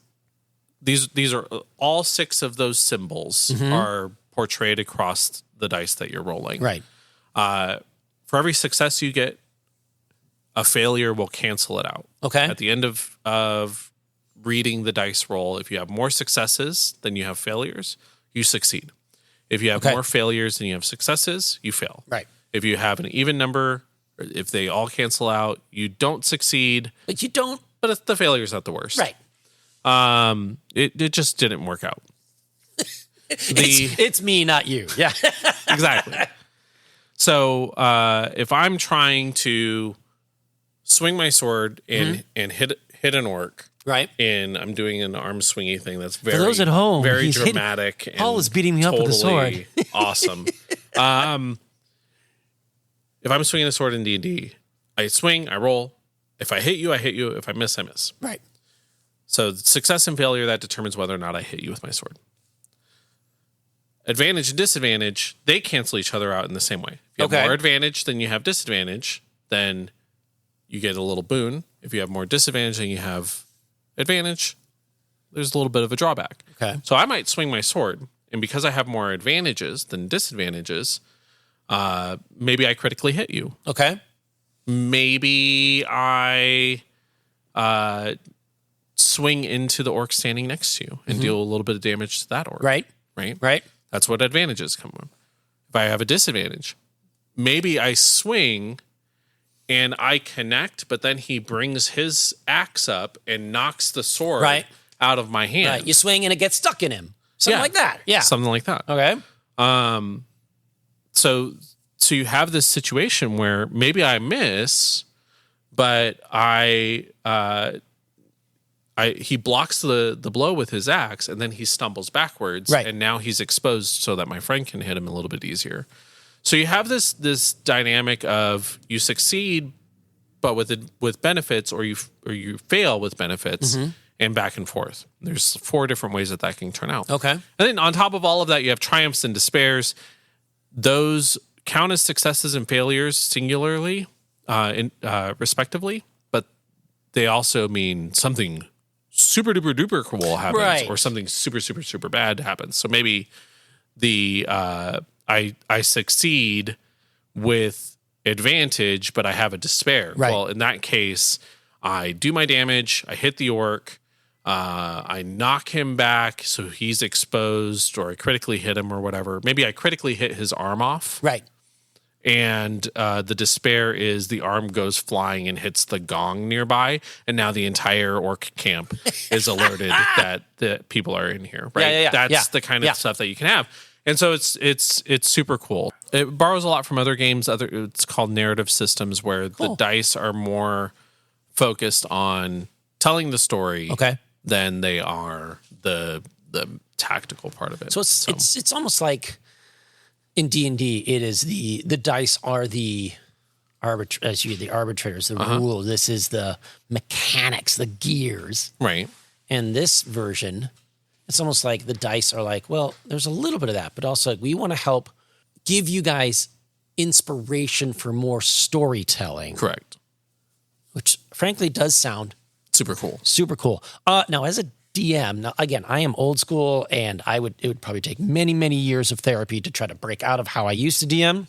these are all 6 of those symbols are portrayed across the dice that you're rolling. Right. For every success you get, a failure will cancel it out. Okay. At the end of reading the dice roll, if you have more successes than you have failures, you succeed. If you have more failures than you have successes, you fail. Right. If you have an even number, if they all cancel out, you don't succeed. But you don't. But the failure's not the worst. Right. It just didn't work out. It's me, not you. Yeah. Exactly. So if I'm trying to swing my sword and hit an orc, Right. and I'm doing an arm swingy thing that's very, For those at home, very he's dramatic. And Paul is beating me up with a sword. Awesome. If I'm swinging a sword in D&D, I swing, I roll. If I hit you, I hit you. If I miss, I miss. Right. So success and failure, that determines whether or not I hit you with my sword. Advantage and disadvantage, they cancel each other out in the same way. If you have more advantage than you have disadvantage, then you get a little boon. If you have more disadvantage than you have advantage, there's a little bit of a drawback. Okay. So I might swing my sword, and because I have more advantages than disadvantages, maybe I critically hit you. Okay. Maybe I swing into the orc standing next to you and deal a little bit of damage to that orc. Right. Right? Right. That's what advantages come from. If I have a disadvantage, maybe I swing and I connect, but then he brings his axe up and knocks the sword out of my hand. Right. You swing and it gets stuck in him. Something like that. Yeah. Something like that. Okay. So you have this situation where maybe I miss, but he blocks the blow with his axe, and then he stumbles backwards, and now he's exposed so that my friend can hit him a little bit easier. So you have this dynamic of you succeed, but with benefits, or you fail with benefits, and back and forth. There's 4 different ways that can turn out. Okay. And then on top of all of that, you have triumphs and despairs. Those count as successes and failures singularly, respectively, but they also mean something super duper duper cool happens, or something super super super bad happens. So maybe I succeed with advantage, but I have a despair. Right. Well, in that case, I do my damage, I hit the orc, I knock him back so he's exposed, or I critically hit him or whatever. Maybe I critically hit his arm off. Right. And the despair is the arm goes flying and hits the gong nearby, and now the entire orc camp is alerted that people are in here. Right? Yeah. That's the kind of stuff that you can have, and so it's super cool. It borrows a lot from other games. It's called narrative systems, where the dice are more focused on telling the story, than they are the tactical part of it. So it's almost like, in D&D, it is the dice are the arbitrators, the rule. This is the mechanics, the gears. Right. And this version, it's almost like the dice are like, well, there's a little bit of that, but also we want to help give you guys inspiration for more storytelling. Correct. Which frankly does sound Super cool. Super cool. Now, as a DM, now again, I am old school, and it would probably take many, many years of therapy to try to break out of how I used to DM,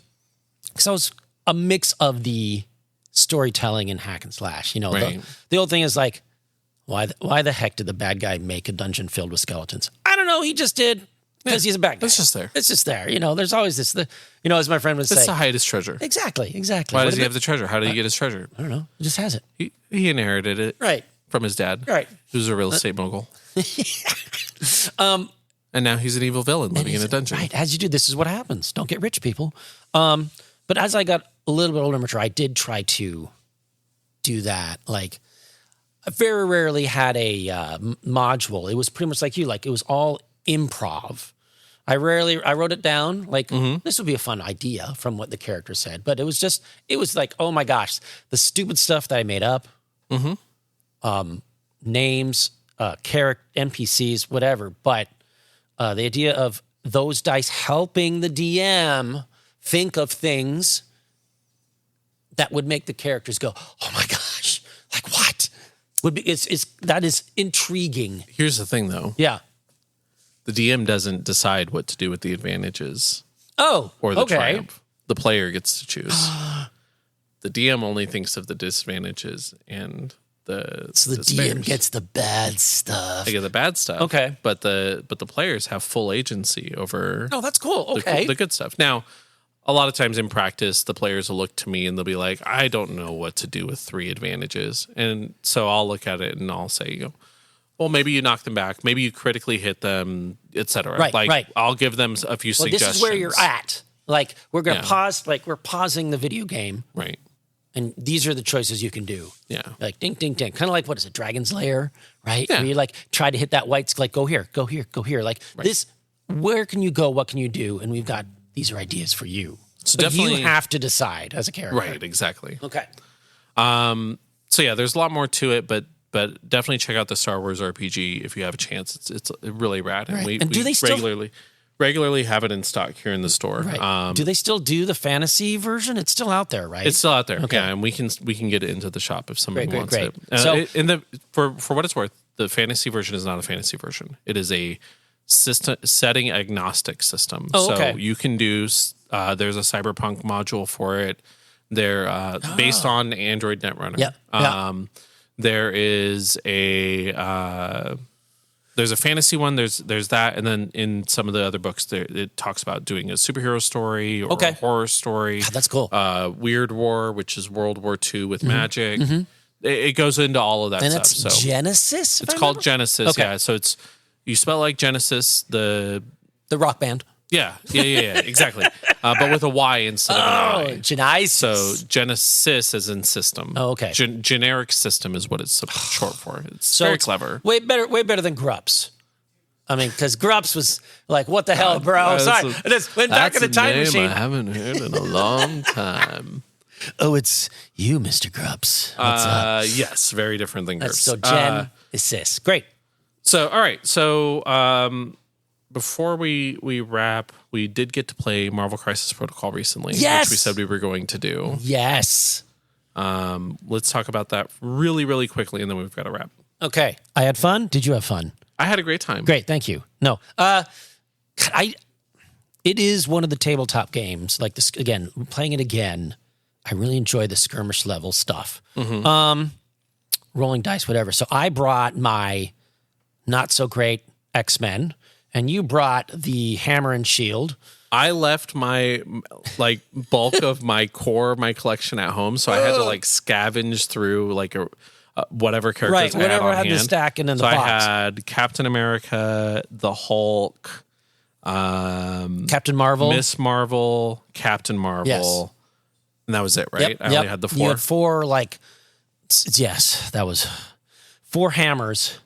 because I was a mix of the storytelling and hack and slash. You know, Right. the old thing is like, why the heck did the bad guy make a dungeon filled with skeletons? I don't know. He just did because he's a bad guy. It's just there. It's just there. You know, there's always this. As my friend would It's say, to hide his treasure. exactly. Why does he have the treasure? How did he get his treasure? I don't know. He just has it. He inherited it Right. from his dad, Right. who's a real estate mogul. And now he's an evil villain living in a dungeon. Right. As you do, this is what happens. Don't get rich, people. But as I got a little bit older and mature, I did try to do that. Like, I very rarely had a module. It was pretty much like you. Like, it was all improv. I wrote it down. Like, this would be a fun idea from what the character said. But it was like, oh my gosh, the stupid stuff that I made up. Names, character, NPCs, whatever. But the idea of those dice helping the DM think of things that would make the characters go, oh my gosh, like what? That is intriguing. Here's the thing, though. Yeah. The DM doesn't decide what to do with the advantages Oh, or the okay. triumph. The player gets to choose. The DM only thinks of the disadvantages and the So the despairs. DM gets the bad stuff. They get the bad stuff. Okay. But the players have full agency over Oh, that's cool. the, Okay. the good stuff. Now, a lot of times in practice, the players will look to me and they'll be like, I don't know what to do with 3 advantages. And so I'll look at it and I'll say, well, maybe you knock them back. Maybe you critically hit them, etc. Right, like, right. I'll give them a few Well, suggestions. this is where you're at. Like, we're going to Yeah. pause, like, we're pausing the video game, Right. and these are the choices you can do. Yeah. Like, ding, ding, ding. Kind of like, what is it, Dragon's Lair, right? Yeah. Where you, like, try to hit that white, like, go here, go here, go here. Like, this, where can you go? What can you do? And we've got, these are ideas for you. So But definitely- you have to decide as a character. Right, exactly. Okay. So yeah, there's a lot more to it, but definitely check out the Star Wars RPG if you have a chance. It's really rad, and Right. And do they still- regularly have it in stock here in the store. Right. Do they still do the fantasy version? It's still out there, right? It's still out there, Okay. yeah, and we can get it into the shop if somebody Great, wants great. it. So- For what it's worth, the fantasy version is not a fantasy version. It is a setting agnostic system. Oh, okay. So you can do. There's a cyberpunk module for it. They're based on Android Netrunner. Yeah, yeah. There is there's a fantasy one. There's that, and then in some of the other books, it talks about doing a superhero story or Okay. a horror story. God, that's cool. Weird War, which is World War II with magic. It goes into all of that and stuff. it's So Genesis? it's called Genesis. Okay. Yeah. So you spell it like Genesis. The rock band. Yeah, exactly. But with a Y instead of an I. Genesis. So Genesis is in system. Oh, okay. Generic system is what it's short for. It's So very it's clever. Way better than Grups. I mean, because Grups was like, what the hell, bro? Sorry. I just went back in the time machine. I haven't heard in a long time. Oh, it's you, Mr. Grups. What's up? Yes, very different than GURPS. So Genesis. Great. So all right. So before we wrap, we did get to play Marvel Crisis Protocol recently, Yes! which we said we were going to do. Yes. Let's talk about that really, really quickly, and then we've got to wrap. Okay. I had fun. Did you have fun? I had a great time. Great. Thank you. No. It is one of the tabletop games. Like this again, playing it again. I really enjoy the skirmish level stuff. Rolling dice, whatever. So I brought my not so great X-Men, and you brought the Hammer and Shield. I left my bulk of my core of my collection at home, so I had to scavenge through whatever characters I had whatever on had hand. the stack and in the so box. I had Captain America, the Hulk, Captain Marvel, Miss Marvel, Captain Marvel, Yes. and that was it, right? Yep, I only had the 4. You had 4, yes, that was 4 hammers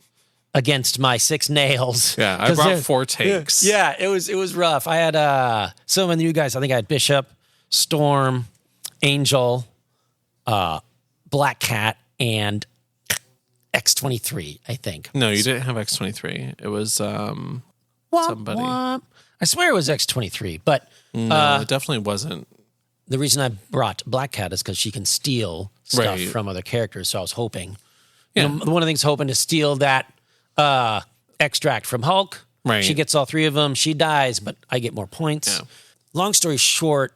against my 6 nails. Yeah, I 'Cause brought they're- 4 tanks. Yeah, it was rough. I had some of you guys. I think I had Bishop, Storm, Angel, Black Cat, and X-23. I think. No, you didn't have X-23. It was Womp, somebody. womp. I swear it was X-23, but no, it definitely wasn't. the reason I brought Black Cat is because she can steal stuff Right. from other characters. So I was hoping Yeah. One of the things hoping to steal that extract from Hulk. Right. She gets all 3 of them. She dies, but I get more points. Yeah. Long story short,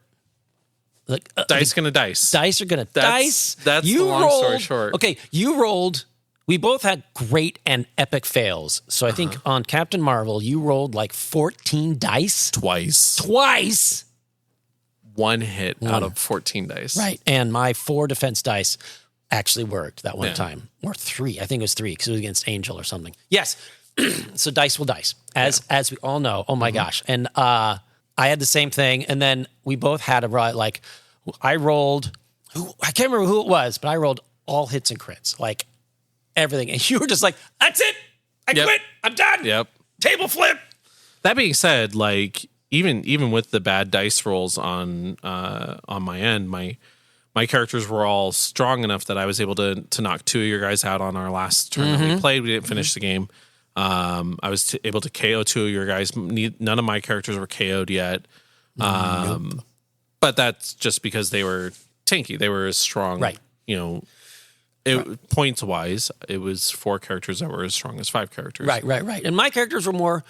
like Dice gonna dice. Dice are gonna dice. That's the long story short. Okay, you rolled. We both had great and epic fails. So I think on Captain Marvel, you rolled like 14 dice. Twice. One hit out of 14 dice. Right. And my 4 defense dice actually worked that one time. Or 3. I think it was 3 because it was against Angel or something. Yes. So dice will dice, as we all know. Oh my gosh. And I had the same thing. And then we both had I rolled, I can't remember who it was, but I rolled all hits and crits. Like everything. And you were just like, that's it. I quit. I'm done. Yep. Table flip. That being said, like even with the bad dice rolls on my end, my characters were all strong enough that I was able to knock 2 of your guys out on our last turn that we played. We didn't finish the game. I was able to KO 2 of your guys. None of my characters were KO'd yet. But that's just because they were tanky. They were as strong. Right. Points wise, it was 4 characters that were as strong as 5 characters. Right. And my characters were more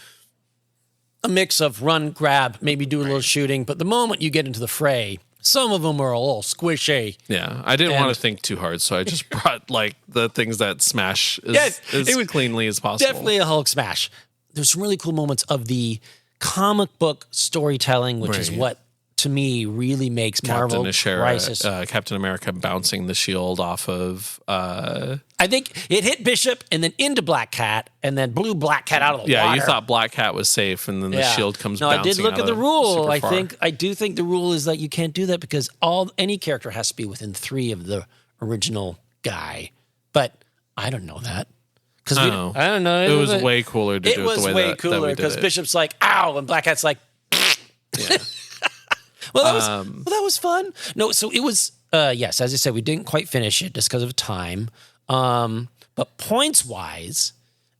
a mix of run, grab, maybe do a little shooting. But the moment you get into the fray, some of them are a little squishy. Yeah, I didn't want to think too hard, so I just brought like the things that smash as cleanly as possible. Definitely a Hulk smash. There's some really cool moments of the comic book storytelling, which is what, to me, really makes Marvel Crisis. Captain America bouncing the shield off of... I think it hit Bishop and then into Black Cat and then blew Black Cat out of the water. Yeah, you thought Black Cat was safe and then the shield comes bouncing out. No, I did look at the rule. I I do think the rule is that you can't do that because any character has to be within 3 of the original guy. But I don't know that. I don't know. It was way cooler to do it the way that we did it. It was way cooler because Bishop's like, ow, and Black Cat's like, yeah. Well, that was fun. No, so it was, yes, as I said, we didn't quite finish it just because of time. But points-wise,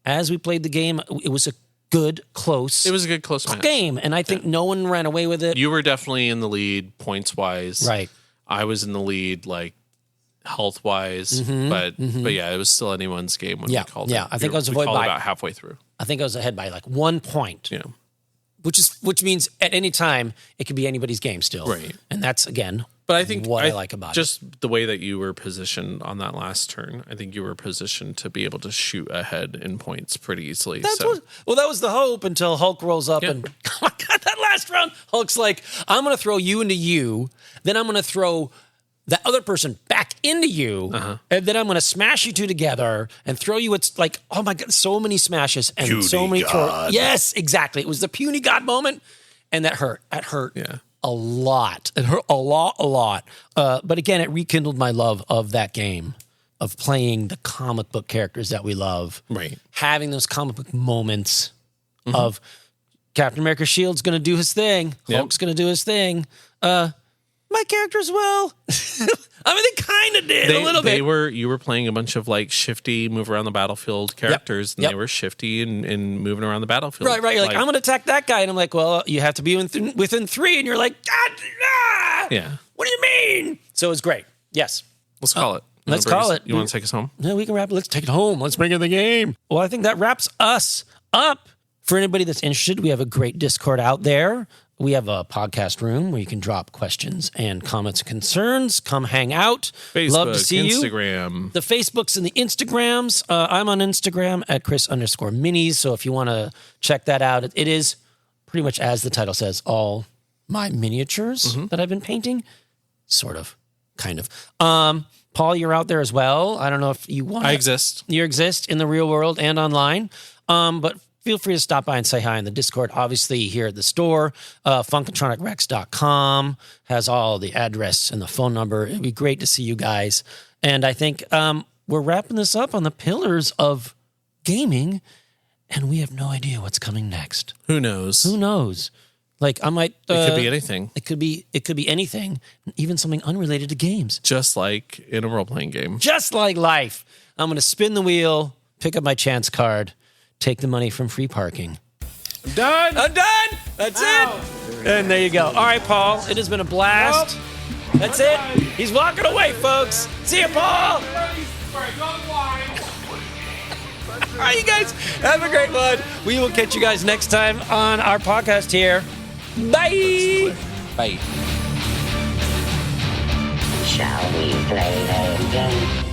as we played the game, it was a good, close match. game. And I think no one ran away with it. You were definitely in the lead points-wise. Right. I was in the lead, like, health-wise. But yeah, it was still anyone's game when we called it. Yeah, I think I was about halfway through. I think I was ahead by like 1 point. Yeah. Which means at any time it could be anybody's game still, right? And that's again, but I think what I like about just the way that you were positioned on that last turn. I think you were positioned to be able to shoot ahead in points pretty easily. That was the hope until Hulk rolls up and oh my god, that last round, Hulk's like, I'm going to throw you into you, then I'm going to throw that other person back into you, and then I'm going to smash you 2 together and throw you. It's like, oh my God, so many smashes and puny so many throws. Yes, exactly. It was the puny God moment, and that hurt. That hurt a lot. It hurt a lot. But again, it rekindled my love of that game, of playing the comic book characters that we love. Right. Having those comic book moments of Captain America's shield's going to do his thing. Hulk's going to do his thing. My characters will. I mean, they kind of did a little bit. You were playing a bunch of like shifty, move around the battlefield characters, and they were shifty and moving around the battlefield. Right. You're like, I'm going to attack that guy, and I'm like, well, you have to be within 3, and you're like, yeah. What do you mean? So it was great. Yes. Let's call it. Let's call it. You want to take us home? No, we can wrap it. Let's take it home. Let's bring in the game. Well, I think that wraps us up. For anybody that's interested, we have a great Discord out there. We have a podcast room where you can drop questions and comments and concerns. Come hang out. Facebook, love to see Instagram. You. The Facebooks and the Instagrams. I'm on Instagram at Chris_minis. So if you want to check that out, it is pretty much, as the title says, all my miniatures that I've been painting. Sort of. Kind of. Paul, you're out there as well. I don't know if you want to. I exist. You exist in the real world and online. But feel free to stop by and say hi in the Discord. Obviously, here at the store, Funkatronicrex.com has all the address and the phone number. It'd be great to see you guys. And I think we're wrapping this up on the pillars of gaming, and we have no idea what's coming next. Who knows? Who knows? Like, I might... it could be anything. It could be anything, even something unrelated to games. Just like in a role-playing game. Just like life. I'm going to spin the wheel, pick up my chance card, take the money from free parking. I'm done. That's it. And there you go. All right, Paul. It has been a blast. That's it. He's walking away, folks. See you, Paul. All right, you guys, have a great one. We will catch you guys next time on our podcast here. Bye. Bye. Shall we play a game?